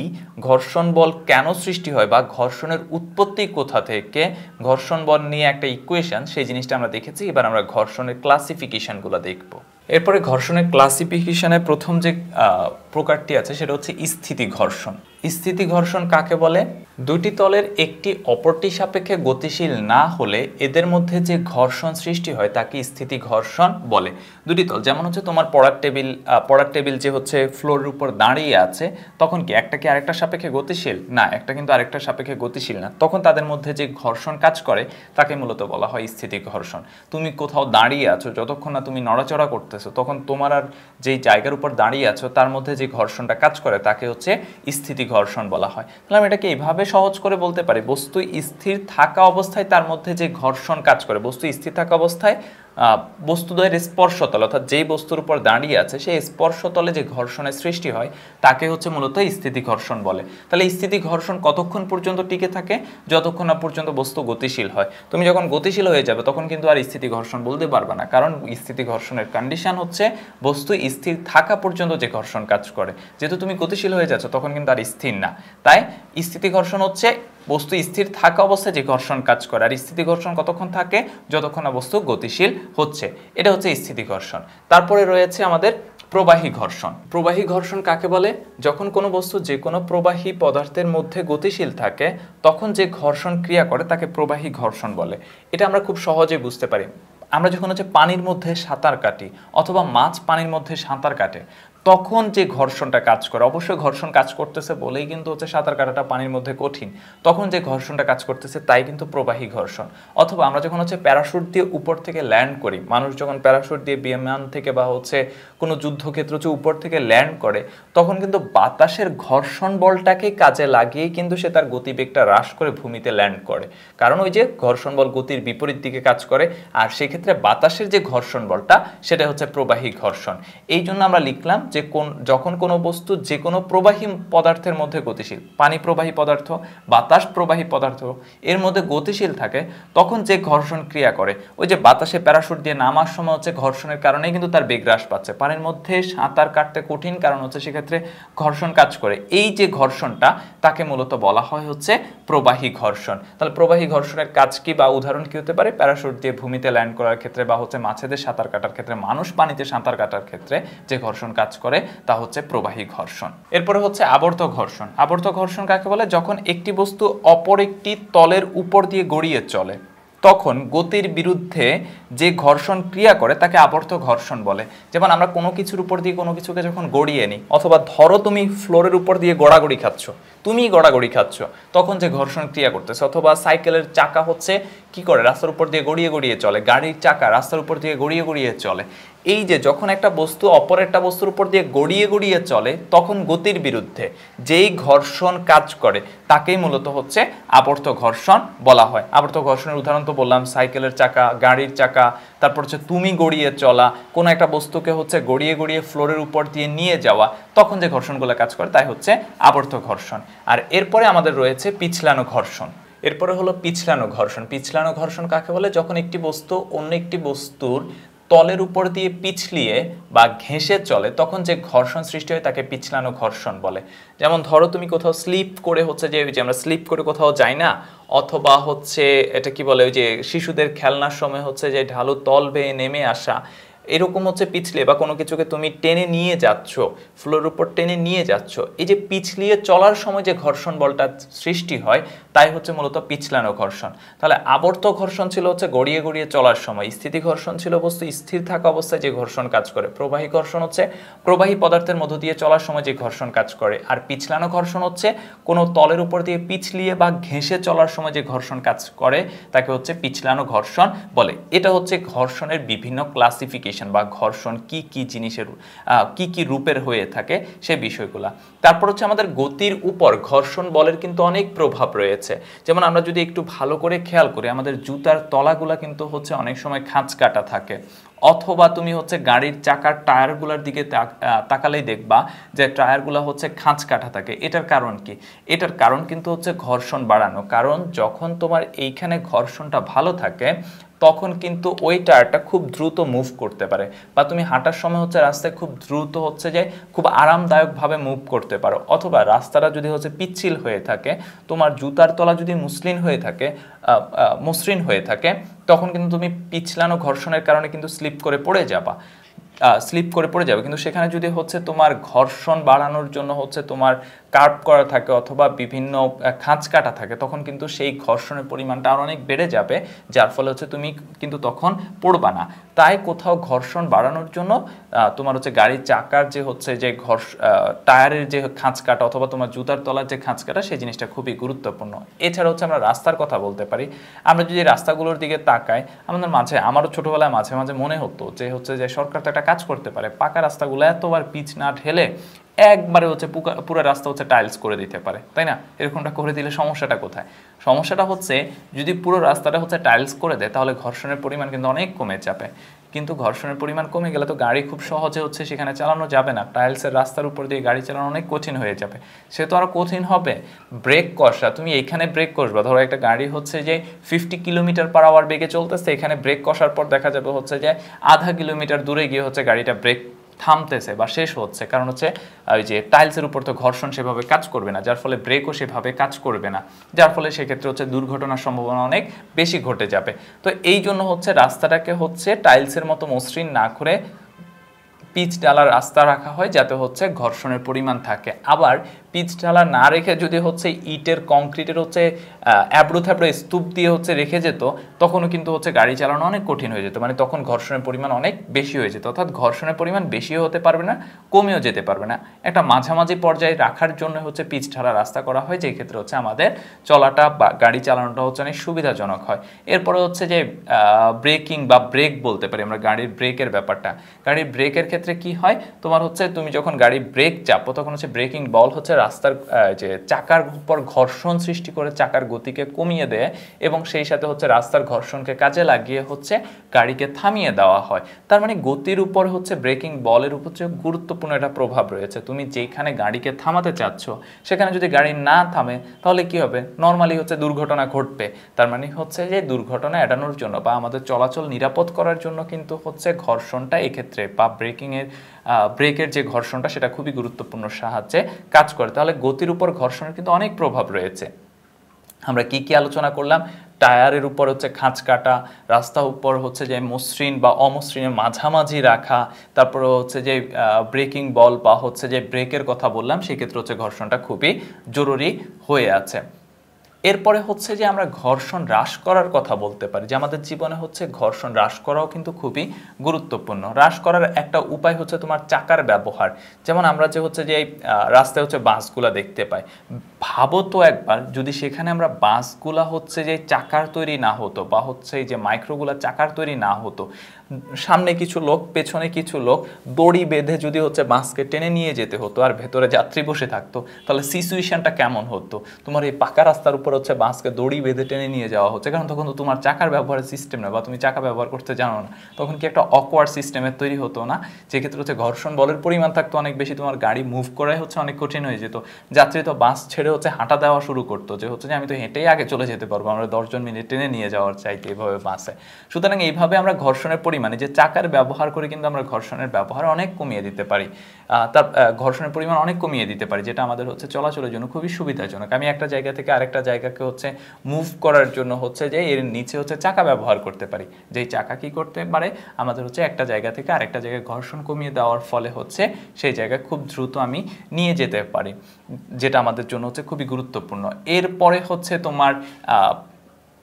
ঘর্ষণ বল কেন সৃষ্টি হয় বা ঘর্ষণের উৎপত্তি কোথা থেকে, ঘর্ষণ বল নিয়ে একটা ইকুয়েশন, সেই জিনিসটা আমরা দেখেছি। এবার আমরা ঘর্ষণের ক্লাসিফিকেশনগুলো দেখব। এরপরে ঘর্ষণের ক্লাসিফিকেশনের প্রথম যে প্রকারটি আছে সেটা হচ্ছে স্থিতি ঘর্ষণ। স্থিতি ঘর্ষণ কাকে বলে? দুটি তলের একটি অপরটি সাপেক্ষে গতিশীল না হলে এদের মধ্যে যে ঘর্ষণ সৃষ্টি হয় তাকে স্থিতি ঘর্ষণ বলে। দুটি তল, যেমন হচ্ছে তোমার পড়ার টেবিল যে হচ্ছে ফ্লোরের উপর দাঁড়িয়ে আছে, তখন কি একটা কি আরেকটা সাপেক্ষে গতিশীল? না, একটা কিন্তু আরেকটা সাপেক্ষে গতিশীল না। তখন তাদের মধ্যে যে ঘর্ষণ কাজ করে তাকে মূলত বলা হয় স্থিতি ঘর্ষণ। তুমি কোথাও দাঁড়িয়ে আছো, যতক্ষণ না তুমি নড়াচড়া করতেছো তখন তোমার আর যেই জায়গার উপর দাঁড়িয়ে আছো তার মধ্যে যে ঘর্ষণটা কাজ করে তাকে হচ্ছে স্থিতি ঘর্ষণ বলা হয়। তাহলে আমি এটাকে এইভাবে সহজ করে বলতে পারি, বস্তু স্থির থাকা অবস্থায় তার মধ্যে যে ঘর্ষণ কাজ করে, বস্তু স্থির থাকা অবস্থায় বস্তুদ্বয়ের স্পর্শতল অর্থাৎ যেই বস্তুর উপর দাঁড়িয়ে আছে সেই স্পর্শতলে যে ঘর্ষণের সৃষ্টি হয় তাকে হচ্ছে মূলত স্থিতি ঘর্ষণ বলে। তাহলে স্থিতি ঘর্ষণ কতক্ষণ পর্যন্ত টিকে থাকে? যতক্ষণ না পর্যন্ত বস্তু গতিশীল হয়। তুমি যখন গতিশীল হয়ে যাবে তখন কিন্তু আর স্থিতি ঘর্ষণ বলতে পারবে না, কারণ স্থিতি ঘর্ষণের কন্ডিশন হচ্ছে বস্তু স্থির থাকা পর্যন্ত যে ঘর্ষণ কাজ করে। যেহেতু তুমি গতিশীল হয়ে যাচ্ছ তখন কিন্তু আর স্থির না, তাই স্থিতি ঘর্ষণ হচ্ছে বস্তু স্থির থাকা অবস্থায় যে ঘর্ষণ কাজ করে। আর স্থিতি ঘর্ষণ কতক্ষণ থাকে? যতক্ষণ না বস্তু গতিশীল হচ্ছে। এটা হচ্ছে স্থিতি ঘর্ষণ। তারপরে রয়েছে আমাদের প্রবাহী ঘর্ষণ। প্রবাহী ঘর্ষণ কাকে বলে? যখন কোনো বস্তু যে কোনো প্রবাহী পদার্থের মধ্যে গতিশীল থাকে তখন যে ঘর্ষণ ক্রিয়া করে তাকে প্রবাহী ঘর্ষণ বলে। এটা আমরা খুব সহজেই বুঝতে পারি। আমরা যখন হচ্ছে পানির মধ্যে সাঁতার কাটি অথবা মাছ পানির মধ্যে সাঁতার কাটে তখন যে ঘর্ষণটা কাজ করে, অবশ্যই ঘর্ষণ কাজ করতেছে বলেই কিন্তু হচ্ছে সাঁতার কাটাটা পানির মধ্যে কঠিন, তখন যে ঘর্ষণটা কাজ করতেছে তাই কিন্তু প্রবাহী ঘর্ষণ। অথবা আমরা যখন হচ্ছে প্যারাশুট দিয়ে উপর থেকে ল্যান্ড করি, মানুষ যখন প্যারাশুট দিয়ে বিমান থেকে বা হচ্ছে কোনো যুদ্ধক্ষেত্র হচ্ছে উপর থেকে ল্যান্ড করে তখন কিন্তু বাতাসের ঘর্ষণ বলটাকে কাজে লাগিয়ে কিন্তু সে তার গতিবেগটা হ্রাস করে ভূমিতে ল্যান্ড করে। কারণ ওই যে ঘর্ষণ বল গতির বিপরীত দিকে কাজ করে, আর সেক্ষেত্রে বাতাসের যে ঘর্ষণ বলটা সেটা হচ্ছে প্রবাহী ঘর্ষণ। এই জন্য আমরা লিখলাম যে যখন কোনো বস্তু যে কোনো প্রবাহী পদার্থের মধ্যে গতিশীল, পানি প্রবাহী পদার্থ, বাতাস প্রবাহী পদার্থ এর মধ্যে গতিশীল থাকে তখন যে ঘর্ষণ ক্রিয়া করে, ওই যে বাতাসে প্যারাশুট দিয়ে নামার সময় হচ্ছে ঘর্ষণের কারণে কিন্তু তার বেগ হ্রাস পাচ্ছে। পানির মধ্যে সাঁতার কাটতে কঠিন কারণ হচ্ছে সেক্ষেত্রে ঘর্ষণ কাজ করে। এই যে ঘর্ষণটা তাকে মূলত বলা হয় হচ্ছে প্রবাহী ঘর্ষণ। তাহলে প্রবাহী ঘর্ষণের কাজ কি বা উদাহরণ কি হতে পারে? প্যারাশুট দিয়ে ভূমিতে ল্যান্ড করার ক্ষেত্রে বা হচ্ছে মাছেদের সাঁতার কাটার ক্ষেত্রে, মানুষ পানিতে সাঁতার কাটার ক্ষেত্রে যে ঘর্ষণ কাজ করে তা হচ্ছে প্রবাহী ঘর্ষণ। এরপরে হচ্ছে আবর্ত ঘর্ষণ। আবর্ত ঘর্ষণ কাকে বলে? যখন একটি বস্তু অপর একটি তলের উপর দিয়ে গড়িয়ে চলে তখন গতির বিরুদ্ধে যে ঘর্ষণ ক্রিয়া করে তাকে আবর্ত ঘর্ষণ বলে। যেমন আমরা কোনো কিছুর উপর দিয়ে কোনো কিছুকে যখন গড়িয়ে নিই, অথবা ধরো তুমি ফ্লোরের উপর দিয়ে গড়াগড়ি খাচ্ছ, তুমি গড়াগড়ি খাচ্ছ, তখন যে ঘর্ষণ ক্রিয়া করতেছে, অথবা সাইকেলের চাকা হচ্ছে কি করে রাস্তার উপর দিয়ে গড়িয়ে গড়িয়ে চলে, গাড়ির চাকা রাস্তার উপর দিয়ে গড়িয়ে গড়িয়ে চলে। এই যে যখন একটা বস্তু অপর একটা বস্তুর উপর দিয়ে গড়িয়ে গড়িয়ে চলে তখন গতির বিরুদ্ধে যেই ঘর্ষণ কাজ করে তাকেই মূলত হচ্ছে আবর্ত ঘর্ষণ বলা হয়। আবর্ত ঘর্ষণের উদাহরণ তো বললাম, সাইকেলের চাকা, গাড়ির চাকা, তারপর হচ্ছে তুমি গড়িয়ে চলা, কোনো একটা বস্তুকে হচ্ছে গড়িয়ে গড়িয়ে ফ্লোরের উপর দিয়ে নিয়ে যাওয়া, তখন যে ঘর্ষণগুলো কাজ করে তাই হচ্ছে আবর্ত ঘর্ষণ। আর এরপরে আমাদের রয়েছে পিছলানো ঘর্ষণ। এরপরে হলো পিছলানো ঘর্ষণ। পিছলানো ঘর্ষণ কাকে বলে? যখন একটি বস্তু অন্য একটি বস্তুর তলের উপর দিয়ে পিছলিয়ে বা ঘেঁষে চলে তখন যে ঘর্ষণ সৃষ্টি হয় তাকে পিছলানো ঘর্ষণ বলে। যেমন ধরো তুমি কোথাও স্লিপ করে হচ্ছে যে আমরা স্লিপ করে কোথাও যাই না, অথবা হচ্ছে এটা কি বলে ওই যে শিশুদের খেলনার সময় হচ্ছে যে ঢালু তল বেয়ে নেমে আসা, এরকম হচ্ছে পিছলে বা কোনো কিছুকে তুমি টেনে নিয়ে যাচ্ছ, ফ্লোরের উপর টেনে নিয়ে যাচ্ছ, এই যে পিছলিয়ে চলার সময় যে ঘর্ষণ বলটা সৃষ্টি হয় তাই হচ্ছে মূলত পিছলানো ঘর্ষণ। তাহলে আবর্ত ঘর্ষণ ছিল হচ্ছে গড়িয়ে গড়িয়ে চলার সময়, স্থিতি ঘর্ষণ ছিল বস্তু স্থির থাকা অবস্থায় যে ঘর্ষণ কাজ করে, প্রবাহী ঘর্ষণ হচ্ছে প্রবাহী পদার্থের মধ্য দিয়ে চলার সময় যে ঘর্ষণ কাজ করে, আর পিছলানো ঘর্ষণ হচ্ছে কোনো তলের উপর দিয়ে পিছলিয়ে বা ঘেঁষে চলার সময় যে ঘর্ষণ কাজ করে তাকে হচ্ছে পিছলানো ঘর্ষণ বলে। এটা হচ্ছে ঘর্ষণের বিভিন্ন ক্লাসিফিকেশন বা ঘর্ষণ কি কি জিনিসের কি কি রূপের হয়ে থাকে সে বিষয়গুলা। তারপর হচ্ছে আমাদের গতির উপর ঘর্ষণ বলের কিন্তু অনেক প্রভাব রয়েছে। যেমন আমরা যদি একটু ভালো করে খেয়াল করি, আমাদের জুতার তলাগুলা কিন্তু হচ্ছে অনেক সময় খাঁজ কাটা থাকে, অথবা তুমি হচ্ছে গাড়ির চাকার টায়ারগুলোর দিকে তাকালেই দেখবা যে টায়ারগুলো হচ্ছে খাঁজ কাটা থাকে। এটার কারণ কি? এটার কারণ কিন্তু হচ্ছে ঘর্ষণ বাড়ানো। কারণ যখন তোমার এইখানে ঘর্ষণটা ভালো থাকে তখন কিন্তু ওই টায়ারটা খুব দ্রুত মুভ করতে পারে, বা তুমি হাঁটার সময় হচ্ছে রাস্তায় খুব দ্রুত হচ্ছে যে খুব আরামদায়কভাবে মুভ করতে পারো। অথবা রাস্তাটা যদি হচ্ছে পিচ্ছিল হয়ে থাকে, তোমার জুতার তলা যদি মসৃণ হয়ে থাকে তখন কিন্তু তুমি পিছলানো ঘর্ষণের কারণে কিন্তু স্লিপ করে পড়ে যাবে। কিন্তু সেখানে যদি হচ্ছে তোমার ঘর্ষণ বাড়ানোর জন্য হচ্ছে তোমার কার্ভ করা থাকে অথবা বিভিন্ন খাঁজ কাটা থাকে, তখন কিন্তু সেই ঘর্ষণের পরিমাণটা আরও অনেক বেড়ে যাবে, যার ফলে হচ্ছে তুমি কিন্তু তখন পড়বা না। তাই কোথাও ঘর্ষণ বাড়ানোর জন্য তোমার হচ্ছে গাড়ির চাকার যে হচ্ছে যে টায়ারের যে খাঁজ কাটা অথবা তোমার জুতার তলার যে খাঁজ কাটা, সেই জিনিসটা খুবই গুরুত্বপূর্ণ। এছাড়া হচ্ছে আমরা রাস্তার কথা বলতে পারি। আমরা যদি রাস্তাগুলোর দিকে তাকাই, আমারও ছোটবেলায় মাঝে মাঝে মনে হতো যে হচ্ছে যে সরকার তো একটা কাজ করতে পারে, পাকা রাস্তাগুলো এতবার পিচ না ঢেলে একবারে হচ্ছে পুরো রাস্তা হচ্ছে টাইলস করে দিতে পারে, তাই না? এরকমটা করে দিলে সমস্যাটা কোথায়? সমস্যাটা হচ্ছে যদি পুরো রাস্তাটা হচ্ছে টাইলস করে দেয় তাহলে ঘর্ষণের পরিমাণ কিন্তু অনেক কমে যাবে। কিন্তু ঘর্ষণের পরিমাণ কমে গেলে তো গাড়ি খুব সহজে হচ্ছে সেখানে চালানো যাবে না। টাইলসের রাস্তার উপর দিয়ে গাড়ি চালানো অনেক কঠিন হয়ে যাবে। সে তো আরও কঠিন হবে ব্রেক কষা। তুমি এইখানে ব্রেক কষবা, ধরো একটা গাড়ি হচ্ছে যে 50 কিলোমিটার/আওয়ার বেগে চলতেছে, এখানে ব্রেক কষার পর দেখা যাবে হচ্ছে যে আধা কিলোমিটার দূরে গিয়ে হচ্ছে গাড়িটা ব্রেক থামতেছে বা শেষ হচ্ছে, কারণ হচ্ছে ওই যে টাইলসের উপর তো ঘর্ষণ সেভাবে কাজ করবে না, যার ফলে ব্রেকও সেভাবে কাজ করবে না, যার ফলে সেক্ষেত্রে হচ্ছে দুর্ঘটনার সম্ভাবনা অনেক বেশি ঘটে যাবে। তো এই জন্য হচ্ছে রাস্তাটাকে হচ্ছে টাইলসের মতো মসৃণ না করে পিচ ঢালা রাস্তা রাখা হয়, যাতে হচ্ছে ঘর্ষণের পরিমাণ থাকে। আবার পিচ ঢালা না রেখে যদি হচ্ছে ইটের কংক্রিটের হচ্ছে অ্যাব্রো থ্যাব্রো স্তূপ দিয়ে হচ্ছে রেখে যেত, তখনও কিন্তু হচ্ছে গাড়ি চালানো অনেক কঠিন হয়ে যেত, মানে তখন ঘর্ষণের পরিমাণ অনেক বেশি হয়ে যেত। অর্থাৎ ঘর্ষণের পরিমাণ বেশিও হতে পারবে না, কমেও যেতে পারবে না। একটা মাঝামাঝি পর্যায়ে রাখার জন্য হচ্ছে পিচ ঢালা রাস্তা করা হয়, যেই ক্ষেত্রে হচ্ছে আমাদের চলাটা বা গাড়ি চালানোটা হচ্ছে অনেক সুবিধাজনক হয়। এরপরে হচ্ছে যে ব্রেকিং বা ব্রেক বলতে পারি আমরা, গাড়ির ব্রেকের ব্যাপারটা। গাড়ির ব্রেকের ক্ষেত্রে কি হয়, তোমার হচ্ছে তুমি যখন গাড়ি ব্রেক চাপো তখন হচ্ছে ব্রেকিং বল হচ্ছে রাস্তার যে চাকার উপর ঘর্ষণ সৃষ্টি করে চাকার গতিকে কমিয়ে দেয়, এবং সেই সাথে হচ্ছে রাস্তার ঘর্ষণকে কাজে লাগিয়ে হচ্ছে গাড়িকে থামিয়ে দেওয়া হয়। তার মানে গতির উপর হচ্ছে ব্রেকিং বলের উপর গুরুত্বপূর্ণ একটা প্রভাব রয়েছে। তুমি যেখানে গাড়িকে থামাতে চাচ্ছ সেখানে যদি গাড়ি না থামে তাহলে কি হবে? নর্মালি হচ্ছে দুর্ঘটনা ঘটবে। তার মানে হচ্ছে যে দুর্ঘটনা এড়ানোর জন্য বা আমাদের চলাচল নিরাপদ করার জন্য কিন্তু হচ্ছে ঘর্ষণটা এক্ষেত্রে বা ব্রেকের যে ঘর্ষণটা সেটা খুবই গুরুত্বপূর্ণ সাহায্যে কাজ করে। তাহলে গতির উপর ঘর্ষণের কিন্তু অনেক প্রভাব রয়েছে। আমরা কি কি আলোচনা করলাম? টায়ারের উপর হচ্ছে খাঁজ কাটা, রাস্তার উপর হচ্ছে যে মসৃণ বা অমসৃণের মাঝামাঝি রাখা, তারপরে হচ্ছে যে ব্রেকিং বল বা হচ্ছে যে ব্রেকের কথা বললাম, সেক্ষেত্রে হচ্ছে ঘর্ষণটা খুবই জরুরি হয়ে আছে। এরপরে হচ্ছে যে আমরা ঘর্ষণ হ্রাস করার কথা বলতে পারি, যে আমাদের জীবনে হচ্ছে ঘর্ষণ হ্রাস করাও কিন্তু খুবই গুরুত্বপূর্ণ। হ্রাস করার একটা উপায় হচ্ছে তোমার চাকার ব্যবহার। যেমন আমরা যে হচ্ছে যে রাস্তায় হচ্ছে বাসগুলা দেখতে পাই, ভাবো তো একবার যদি সেখানে আমরা বাসগুলা হচ্ছে যে চাকার তৈরি না হতো বা হচ্ছে যে মাইক্রোগুলা চাকার তৈরি না হতো, সামনে কিছু লোক পেছনে কিছু লোক দড়ি বেঁধে যদি হচ্ছে বাসকে টেনে নিয়ে যেতে হতো আর ভেতরে যাত্রী বসে থাকতো, তাহলে সিচুয়েশনটা কেমন হতো? তোমার এই পাকা রাস্তার উপর হচ্ছে বাসকে দড়ি বেঁধে টেনে নিয়ে যাওয়া হচ্ছে, কারণ তখন তো তোমার চাকার ব্যবহারের সিস্টেম না বা তুমি চাকা ব্যবহার করতে জানো না, তখন কি একটা অকওয়ার্ড সিস্টেমের তৈরি হতো না? যেক্ষেত্রে হচ্ছে ঘর্ষণ বলের পরিমাণ থাকতো অনেক বেশি, তোমার গাড়ি মুভ করাই হচ্ছে অনেক কঠিন হয়ে যেত। যাত্রী তো বাস ছেড়ে হচ্ছে হাঁটা দেওয়া শুরু করতো, যে হচ্ছে যে আমি তো হেঁটেই আগে চলে যেতে পারবো, আমরা 10 জন মিনিট টেনে নিয়ে যাওয়ার চাইতে এভাবে বাসে। সুতরাং এইভাবে আমরা ঘর্ষণের পরিমাণ পরিমাণে যে চাকার ব্যবহার করে কিন্তু আমরা ঘর্ষণের ব্যবহার অনেক কমিয়ে দিতে পারি, তার ঘর্ষণের পরিমাণ অনেক কমিয়ে দিতে পারি, যেটা আমাদের হচ্ছে চলাচলের জন্য খুবই সুবিধাজনক। আমি একটা জায়গা থেকে আরেকটা জায়গাকে হচ্ছে মুভ করার জন্য হচ্ছে যে এর নিচে হচ্ছে চাকা ব্যবহার করতে পারি, যেই চাকা কি করতে পারে আমাদের হচ্ছে একটা জায়গা থেকে আরেকটা জায়গায় ঘর্ষণ কমিয়ে দেওয়ার ফলে হচ্ছে সেই জায়গায় খুব দ্রুত আমি নিয়ে যেতে পারি, যেটা আমাদের জন্য হচ্ছে খুবই গুরুত্বপূর্ণ। এরপরে হচ্ছে তোমার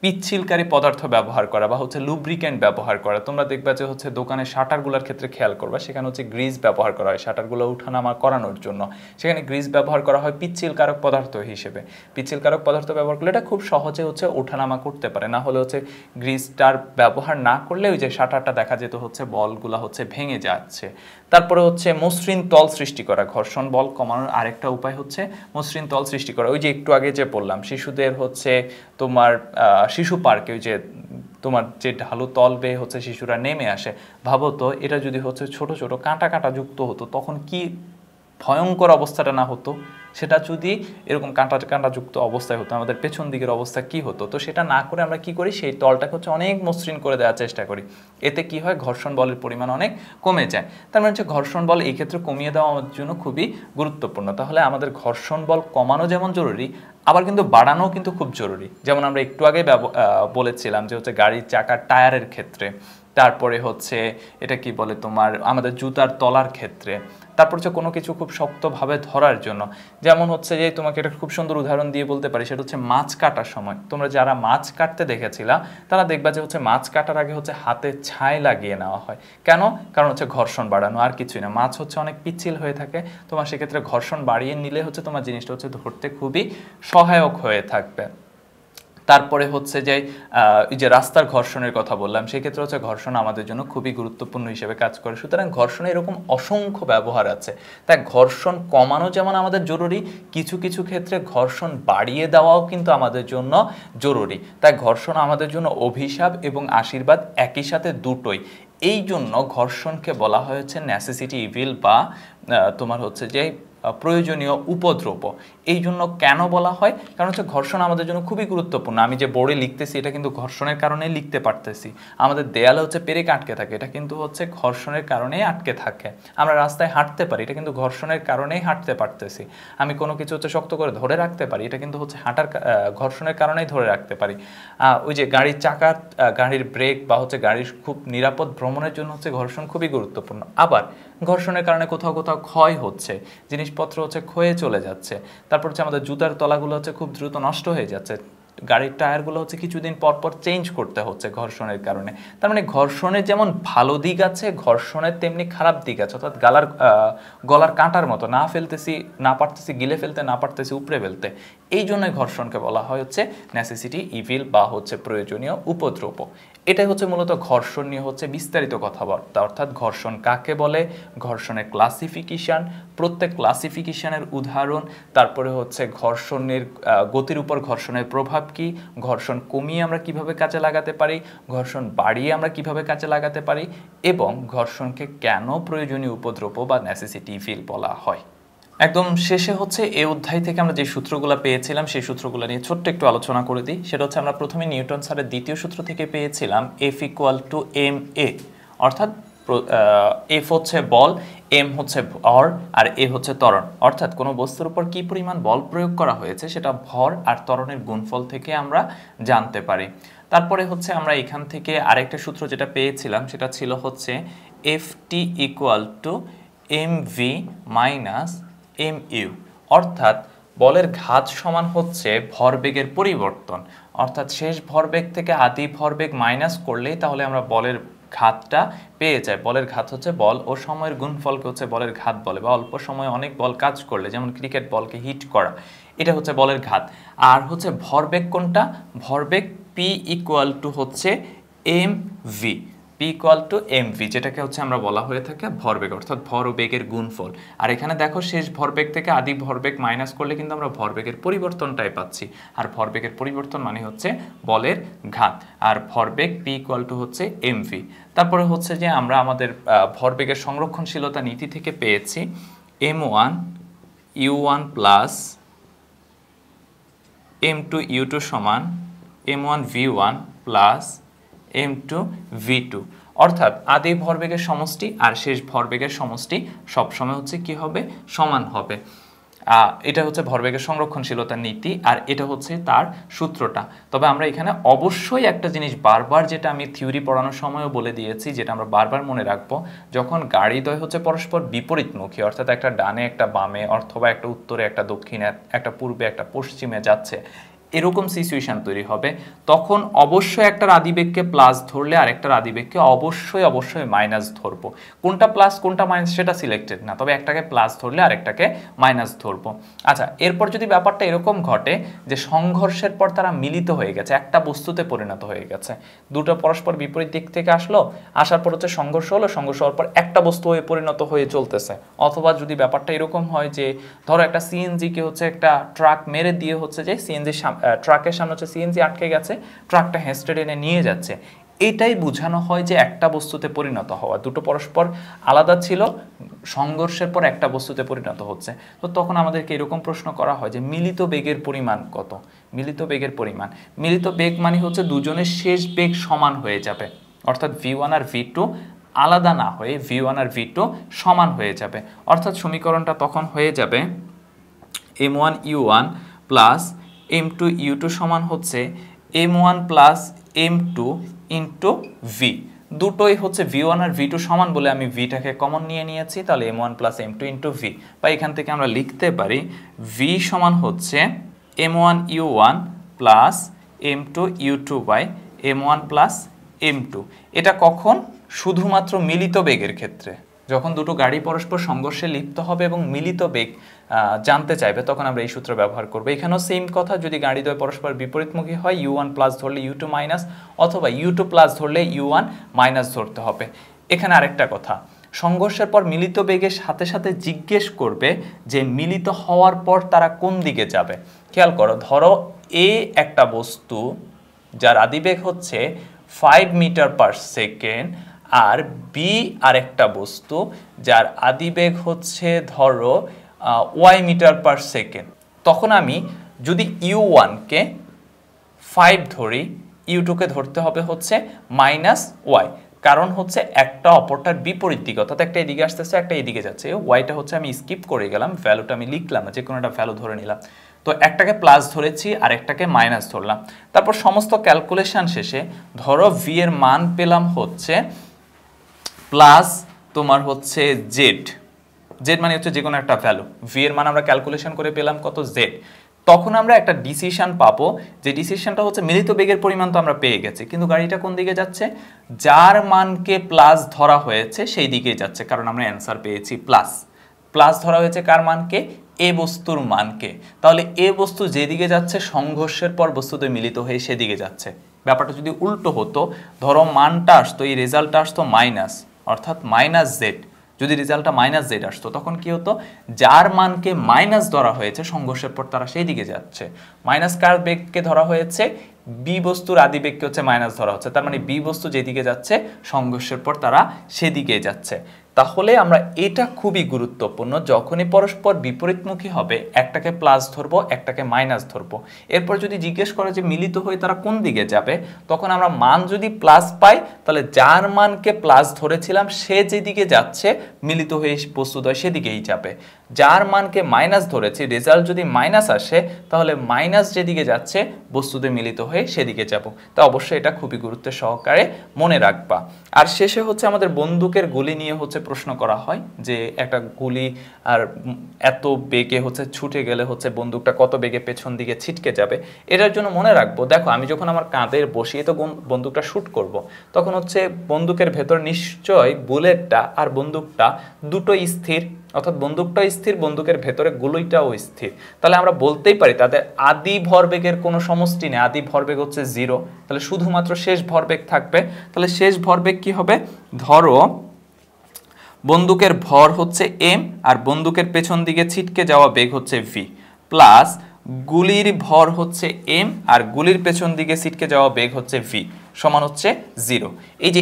পিচ্ছিলকারী পদার্থ ব্যবহার করা বা হচ্ছে লুব্রিক্যান্ট ব্যবহার করা। তোমরা দেখবা যে হচ্ছে দোকানের শাটারগুলোর ক্ষেত্রে খেয়াল করবা, সেখানে হচ্ছে গ্রিজ ব্যবহার করা হয় শাটারগুলো উঠানামা করানোর জন্য, সেখানে গ্রিজ ব্যবহার করা হয় পিচ্ছিলকারক পদার্থ হিসেবে। পিচ্ছিলকারক পদার্থ ব্যবহার করলে এটা খুব সহজে হচ্ছে ওঠানামা করতে পারে, না হলে হচ্ছে গ্রিজটার ব্যবহার না করলে ওই যে শাটারটা দেখা যেত হচ্ছে বলগুলা হচ্ছে ভেঙে যাচ্ছে। তারপরে হচ্ছে মসৃণ তল সৃষ্টি করা, ঘর্ষণ বল কমানোর আরেকটা উপায় হচ্ছে মসৃণ তল সৃষ্টি করা। ওই যে একটু আগে যে বললাম শিশুদের হচ্ছে তোমার শিশু পার্কে ওই যে তোমার যে ঢালু তল বেয়ে হচ্ছে শিশুরা নেমে আসে, ভাবো তো এটা যদি হচ্ছে ছোট ছোট কাঁটা কাঁটা যুক্ত হতো তখন কি ভয়ঙ্কর অবস্থাটা না হতো। সেটা যদি এরকম কাঁটা কাঁটা যুক্ত অবস্থায় হতো আমাদের পেছন দিকের অবস্থা কি হতো। তো সেটা না করে আমরা কি করি, সেই তলটাকে হচ্ছে অনেক মসৃণ করে দেওয়ার চেষ্টা করি, এতে কি হয় ঘর্ষণ বলের পরিমাণ অনেক কমে যায়। তার মানে হচ্ছে ঘর্ষণ বল এই ক্ষেত্রে কমিয়ে দেওয়া আমাদের জন্য খুবই গুরুত্বপূর্ণ। তাহলে আমাদের ঘর্ষণ বল কমানো যেমন জরুরি, আবার কিন্তু বাড়ানো কিন্তু খুব জরুরি। যেমন আমরা একটু আগে বলেছিলাম যে হচ্ছে গাড়ির চাকার টায়ারের ক্ষেত্রে, তারপরে হচ্ছে এটা কি বলে তোমার আমাদের জুতার তলার ক্ষেত্রে, তারপর হচ্ছে কোনো কিছু খুব শক্তভাবে ধরার জন্য। যেমন হচ্ছে যে তোমাকে একটা খুব সুন্দর উদাহরণ দিয়ে বলতে পারি, সেটা হচ্ছে মাছ কাটার সময়। তোমরা যারা মাছ কাটতে দেখেছিলা তারা দেখবা যে হচ্ছে মাছ কাটার আগে হচ্ছে হাতে ছাই লাগিয়ে নেওয়া হয়। কেন? কারণ হচ্ছে ঘর্ষণ বাড়ানো, আর কিছুই না। মাছ হচ্ছে অনেক পিচ্ছিল হয়ে থাকে, তোমার সেক্ষেত্রে ঘর্ষণ বাড়িয়ে নিলে হচ্ছে তোমার জিনিসটা হচ্ছে ধরতে খুবই সহায়ক হয়ে থাকবে। তারপরে হচ্ছে যে এই যে রাস্তার ঘর্ষণের কথা বললাম, সেক্ষেত্রে হচ্ছে ঘর্ষণ আমাদের জন্য খুবই গুরুত্বপূর্ণ হিসেবে কাজ করে। সুতরাং ঘর্ষণে এরকম অসংখ্য ব্যবহার আছে, তাই ঘর্ষণ কমানো যেমন আমাদের জরুরি, কিছু কিছু ক্ষেত্রে ঘর্ষণ বাড়িয়ে দেওয়াও কিন্তু আমাদের জন্য জরুরি। তাই ঘর্ষণ আমাদের জন্য অভিশাপ এবং আশীর্বাদ একই সাথে দুটোই। এই জন্য ঘর্ষণকে বলা হয়েছে নেসেসিটি ইভিল বা তোমার হচ্ছে যে প্রয়োজনীয় উপদ্রব। এই জন্য কেন বলা হয়? কারণ হচ্ছে ঘর্ষণ আমাদের জন্য খুবই গুরুত্বপূর্ণ। আমি যে বোর্ডে লিখতেছি এটা কিন্তু ঘর্ষণের কারণেই লিখতে পারতেছি। আমাদের দেয়ালে হচ্ছে পেরেক আটকে থাকে, এটা কিন্তু হচ্ছে ঘর্ষণের কারণেই আটকে থাকে। আমরা রাস্তায় হাঁটতে পারি, এটা কিন্তু ঘর্ষণের কারণেই হাঁটতে পারতেছি। আমি কোনো কিছু হচ্ছে শক্ত করে ধরে রাখতে পারি, এটা কিন্তু হচ্ছে হাঁটার ঘর্ষণের কারণেই ধরে রাখতে পারি। ওই যে গাড়ির চাকা, গাড়ির ব্রেক বা হচ্ছে গাড়ির খুব নিরাপদ ভ্রমণের জন্য হচ্ছে ঘর্ষণ খুবই গুরুত্বপূর্ণ। আবার ঘর্ষণের কারণে কোথাও কোথাও ক্ষয় হচ্ছে, জিনিসপত্র হচ্ছে ক্ষয়ে চলে যাচ্ছে। তারপর হচ্ছে আমাদের জুতার তলাগুলো হচ্ছে খুব দ্রুত নষ্ট হয়ে যাচ্ছে, গাড়ির টায়ারগুলো হচ্ছে কিছুদিন পর পর চেঞ্জ করতে হচ্ছে ঘর্ষণের কারণে। তার মানে ঘর্ষণের যেমন ভালো দিক আছে, ঘর্ষণের তেমনি খারাপ দিক আছে। অর্থাৎ গলার কাঁটার মতো, না ফেলতেছি না পারতেছি গিলে ফেলতে, না পারতেছি উপড়ে ফেলতে। এই জন্য ঘর্ষণকে বলা হয় হচ্ছে নেসেসিটি ইভিল বা হচ্ছে প্রয়োজনীয় উপদ্রব। এটাই হচ্ছে মূলত ঘর্ষণ নিয়ে হচ্ছে বিস্তারিত কথাবার্তা। অর্থাৎ ঘর্ষণ কাকে বলে, ঘর্ষণের ক্লাসিফিকেশন, প্রত্যেক ক্লাসিফিকেশনের উদাহরণ, তারপরে হচ্ছে ঘর্ষণের গতির উপর ঘর্ষণের প্রভাব কি, ঘর্ষণ কমিয়ে আমরা কিভাবে কাজে লাগাতে পারি, ঘর্ষণ বাড়িয়ে আমরা কিভাবে কাজে লাগাতে পারি, এবং ঘর্ষণকে কেন প্রয়োজনীয় উপদ্রব বা নেসেসিটি ইভিল বলা হয়। একদম শেষে হচ্ছে এই অধ্যায় থেকে আমরা যে সূত্রগুলো পেয়েছিলাম সেই সূত্রগুলো নিয়ে ছোট্ট একটু আলোচনা করে দিই। সেটা হচ্ছে আমরা প্রথমে নিউটন স্যারের দ্বিতীয় সূত্র থেকে পেয়েছিলাম F = ma, অর্থাৎ F হচ্ছে বল, m হচ্ছে ভর, আর a হচ্ছে ত্বরণ। অর্থাৎ কোনো বস্তুর উপর কি পরিমাণ বল প্রয়োগ করা হয়েছে সেটা ভর আর ত্বরণের গুণফল থেকে আমরা জানতে পারি। তারপরে হচ্ছে আমরা এখান থেকে আরেকটা সূত্র যেটা পেয়েছিলাম সেটা ছিল হচ্ছে Ft = mv - mu, অর্থাৎ বলের ঘাত সমান হচ্ছে ভরবেগের পরিবর্তন। অর্থাৎ শেষ ভরবেগ থেকে আদি ভরবেগ মাইনাস করলেই তাহলে আমরা বলের ঘাতটা পেয়ে যাই। বলের ঘাত হচ্ছে বল ও সময়ের গুণফলকে হচ্ছে বলের ঘাত বলে, বা অল্প সময়ে অনেক বল কাজ করলে, যেমন ক্রিকেট বলকে হিট করা, এটা হচ্ছে বলের ঘাত। আর হচ্ছে ভরবেগ কোনটা? ভরবেগ P = হচ্ছে mv, P = mv, যেটাকে হচ্ছে আমরা বলা হয়ে থাকে ভরবেগ, অর্থাৎ ভর ও বেগের গুণফল। আর এখানে দেখো শেষ ভরবেগ থেকে আদি ভরবেগ মাইনাস করলে কিন্তু আমরা ভরবেগের পরিবর্তনটাই পাচ্ছি, আর ভরবেগের পরিবর্তন মানে হচ্ছে বলের ঘাত, আর ভরবেগ P = হচ্ছে mv। তারপরে হচ্ছে যে আমরা আমাদের ভরবেগের সংরক্ষণশীলতা নীতি থেকে পেয়েছি m1 u1 + m2 u2 সমান m1 v1 + m2 v2, অর্থাৎ আদি ভরবেগের সমষ্টি আর শেষ ভরবেগের সমষ্টি সবসময় হচ্ছে কি হবে, সমান হবে। এটা হচ্ছে ভরবেগের সংরক্ষণশীলতার নীতি, আর এটা হচ্ছে তার সূত্রটা। তবে আমরা এখানে অবশ্যই একটা জিনিস বারবার, যেটা আমি থিওরি পড়ানোর সময়ও বলে দিয়েছি, যেটা আমরা বারবার মনে রাখবো, যখন গাড়িদ্বয় হচ্ছে পরস্পর বিপরীতমুখী, অর্থাৎ একটা ডানে একটা বামে অথবা একটা উত্তরে একটা দক্ষিণে, একটা পূর্বে একটা পশ্চিমে যাচ্ছে, এরকম সিচুয়েশন তৈরি হবে, তখন অবশ্যই একটা আদিবেগকে প্লাস ধরলে আরেকটার আদিবেগকে অবশ্যই মাইনাস ধরবো। কোনটা প্লাস কোনটা মাইনাস সেটা সিলেক্টেড না, তবে একটাকে প্লাস ধরলে আরেকটাকে মাইনাস ধরবো। আচ্ছা, এরপর যদি ব্যাপারটা এরকম ঘটে যে সংঘর্ষের পর তারা মিলিত হয়ে গেছে, একটা বস্তুতে পরিণত হয়ে গেছে, দুটো পরস্পর বিপরীত দিক থেকে আসার পর হচ্ছে সংঘর্ষ হলো, সংঘর্ষ হওয়ার পর একটা বস্তু হয়ে পরিণত হয়ে চলতেছে। অথবা যদি ব্যাপারটা এরকম হয় যে ধরো একটা সিএনজি কে হচ্ছে একটা ট্রাক মেরে দিয়ে হচ্ছে যে সিএনজি ট্রাকের সামনে হচ্ছে সিএনজি আটকে গেছে, ট্রাকটা হেঁচড়ে টেনে নিয়ে যাচ্ছে, এটাই বোঝানো হয় যে একটা বস্তুতে পরিণত হওয়া। দুটো পরস্পর আলাদা ছিল, সংঘর্ষের পর একটা বস্তুতে পরিণত হচ্ছে। তো তখন আমাদেরকে এরকম প্রশ্ন করা হয় যে মিলিত বেগের পরিমাণ কত। মিলিত বেগের পরিমাণ, মিলিত বেগ মানে হচ্ছে দুজনের শেষ বেগ সমান হয়ে যাবে, অর্থাৎ V1 আর V2 আলাদা না হয়ে V1 আর V2 সমান হয়ে যাবে। অর্থাৎ সমীকরণটা তখন হয়ে যাবে M1U1 প্লাস M2U2 সমান হচ্ছে M1 plus M2 into V। দুটোই হচ্ছে V1 আর V2 সমান বলে আমি Vটাকে কমন নিয়ে নিয়েছি, তাহলে M1 plus M2 into V, বা এখান থেকে আমরা লিখতে পারি V সমান হচ্ছে M1U1 plus M2U2 by M1 plus M2। এটা কখন? শুধুমাত্র মিলিত বেগের ক্ষেত্রে। যখন দুটো গাড়ি পরস্পর সংঘর্ষে লিপ্ত হবে এবং মিলিত বেগ জানতে চাইবে, তখন আমরা এই সূত্র ব্যবহার করব। এখানেও সেম কথা, যদি গাড়িদ্বয় পরস্পর বিপরীতমুখী হয় U1 প্লাস ধরলে U2 মাইনাস, অথবা U2 প্লাস ধরলে U1 মাইনাস ধরতে হবে। এখানে আরেকটা কথা, সংঘর্ষের পর মিলিত বেগের সাথে সাথে জিজ্ঞেস করবে যে মিলিত হওয়ার পর তারা কোন দিকে যাবে। খেয়াল করো, ধরো এ একটা বস্তু যার আদিবেগ হচ্ছে 5 মিটার পার সেকেন্ড, আর বি আরেকটা বস্তু যার আদিবেগ হচ্ছে ধরো y মিটার পার সেকেন্ড। তখন আমি যদি U1 কে 5 ধরি, U2 কে ধরতে হবে হচ্ছে মাইনাস y, কারণ হচ্ছে একটা অপরটার বিপরীত দিকে, অর্থাৎ একটা এদিকে আসতেছে একটা এদিকে যাচ্ছে। ওয়াইটা হচ্ছে আমি স্কিপ করে গেলাম, ভ্যালুটা আমি লিখলাম না, যে কোনো একটা ভ্যালু ধরে নিলাম। তো একটাকে প্লাস ধরেছি আর একটাকে মাইনাস ধরলাম। তারপর সমস্ত ক্যালকুলেশন শেষে ধরো ভি এর মান পেলাম হচ্ছে প্লাস তোমার হচ্ছে জেড, জেড মানে হচ্ছে যে কোনো একটা ভ্যালু। ভি এর মান আমরা ক্যালকুলেশন করে পেলাম কত, জেড। তখন আমরা একটা ডিসিশন পাবো, যে ডিসিশনটা হচ্ছে মিলিত বেগের পরিমাণ তো আমরা পেয়ে গেছি, কিন্তু গাড়িটা কোন দিকে যাচ্ছে? যার মানকে প্লাস ধরা হয়েছে সেই দিকে যাচ্ছে, কারণ আমরা অ্যান্সার পেয়েছি প্লাস। প্লাস ধরা হয়েছে কার মানকে? এ বস্তুর মানকে। তাহলে এ বস্তু যেদিকে যাচ্ছে সংঘর্ষের পর বস্তুতে মিলিত হয়ে সেদিকে যাচ্ছে। ব্যাপারটা যদি উল্টো হতো, ধরো মানটা আসতো, এই রেজাল্টটা আসতো মাইনাস, অর্থাৎ মাইনাস জেড, যদি রেজাল্টটা মাইনাস জেড আসতো, তখন কি হতো? যার মানকে মাইনাস ধরা হয়েছে সংঘর্ষের পর তারা সেই দিকে যাচ্ছে। মাইনাস কার বেগকে ধরা হয়েছে? বি বস্তুর আদি বেগকে হচ্ছে মাইনাস ধরা হচ্ছে, তার মানে বি বস্তু যেদিকে যাচ্ছে সংঘর্ষের পর তারা সেদিকে যাচ্ছে। তাহলে আমরা এটা খুবই গুরুত্বপূর্ণ, যখনই পরস্পর বিপরীতমুখী হবে একটাকে প্লাস ধরবো একটাকে মাইনাস ধরবো। এরপর যদি জিজ্ঞেস করে যে মিলিত হয়ে তারা কোন দিকে যাবে, তখন আমরা মান যদি প্লাস পাই, তাহলে যার মানকে প্লাস ধরেছিলাম সে যেদিকে যাচ্ছে মিলিত হয়ে বস্তুদ্বয় সেদিকেই যাবে। যার মানকে মাইনাস ধরেছি, রেজাল্ট যদি মাইনাস আসে, তাহলে মাইনাস যেদিকে যাচ্ছে বস্তুতে মিলিত হয়ে সেদিকে যাব। তা অবশ্যই এটা খুবই গুরুত্ব সহকারে মনে রাখবা। আর শেষে হচ্ছে আমাদের বন্দুকের গুলি নিয়ে হচ্ছে প্রশ্ন করা হয়, যে একটা গুলি আর এত বেগে হচ্ছে ছুটে গেলে হচ্ছে বন্দুকটা কত বেগে পেছন দিকে ছিটকে যাবে। এটার জন্য মনে রাখবো, দেখো আমি যখন আমার কাঁধে বসিয়ে তো বন্দুকটা শুট করব, তখন হচ্ছে বন্দুকের ভেতর নিশ্চয় বুলেটটা আর বন্দুকটা দুটোই স্থির, অর্থাৎ বন্দুকটাও স্থির, বন্দুকের ভেতরে গুলিটাও স্থির। তাহলে আমরা বলতেই পারি তাদের আদি ভরবেগের কোনো সমষ্টি নেই, আদি ভরবেগ হচ্ছে 0। তাহলে শুধুমাত্র শেষ ভরবেগ থাকবে। তাহলে শেষ ভরবেগ কি হবে? ধরো বন্দুকের ভর হচ্ছে m, আর বন্দুকের পেছন দিকে ছিটকে যাওয়া বেগ হচ্ছে v, প্লাস গুলির ভর হচ্ছে m, আর গুলির পেছন দিকে ছিটকে যাওয়া বেগ হচ্ছে v, সমান হচ্ছে 0। এই যে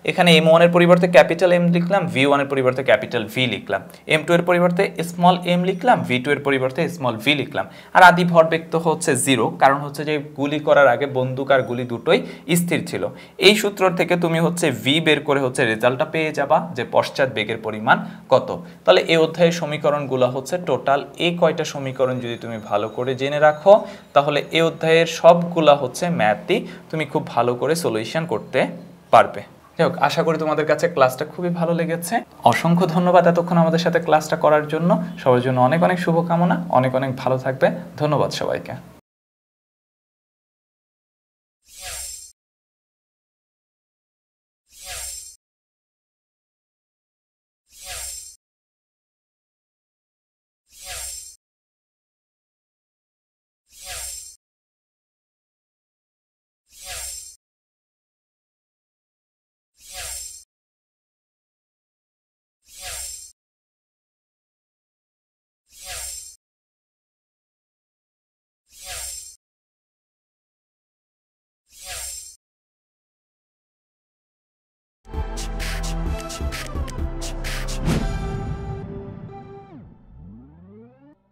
এখানে M1 এর পরিবর্তে ক্যাপিটাল M লিখলাম, V1 এর পরিবর্তে ক্যাপিটাল V লিখলাম, M2 এর পরিবর্তে স্মল m লিখলাম, V2 এর পরিবর্তে স্মল v লিখলাম। আর আদি ভরবেগ তো হচ্ছে 0, কারণ হচ্ছে যে গুলি করার আগে বন্দুক আর গুলি দুটোই স্থির ছিল। এই সূত্র থেকে তুমি হচ্ছে v বের করে হচ্ছে রেজাল্টটা পেয়ে যাবা যে পশ্চাৎ বেগের পরিমাণ কত। তাহলে এই অধ্যায়ের সমীকরণগুলো হচ্ছে টোটাল এই কয়টা সমীকরণ যদি তুমি ভালো করে জেনে রাখো, তাহলে এই অধ্যায়ের সবগুলা হচ্ছে ম্যাথই তুমি খুব ভালো করে সলিউশন করতে পারবে। যাই হোক, আশা করি তোমাদের কাছে ক্লাসটা খুবই ভালো লেগেছে। অসংখ্য ধন্যবাদ এতক্ষণ আমাদের সাথে ক্লাসটা করার জন্য। সবার জন্য অনেক অনেক শুভকামনা। অনেক অনেক ভালো থাকবে। ধন্যবাদ সবাইকে।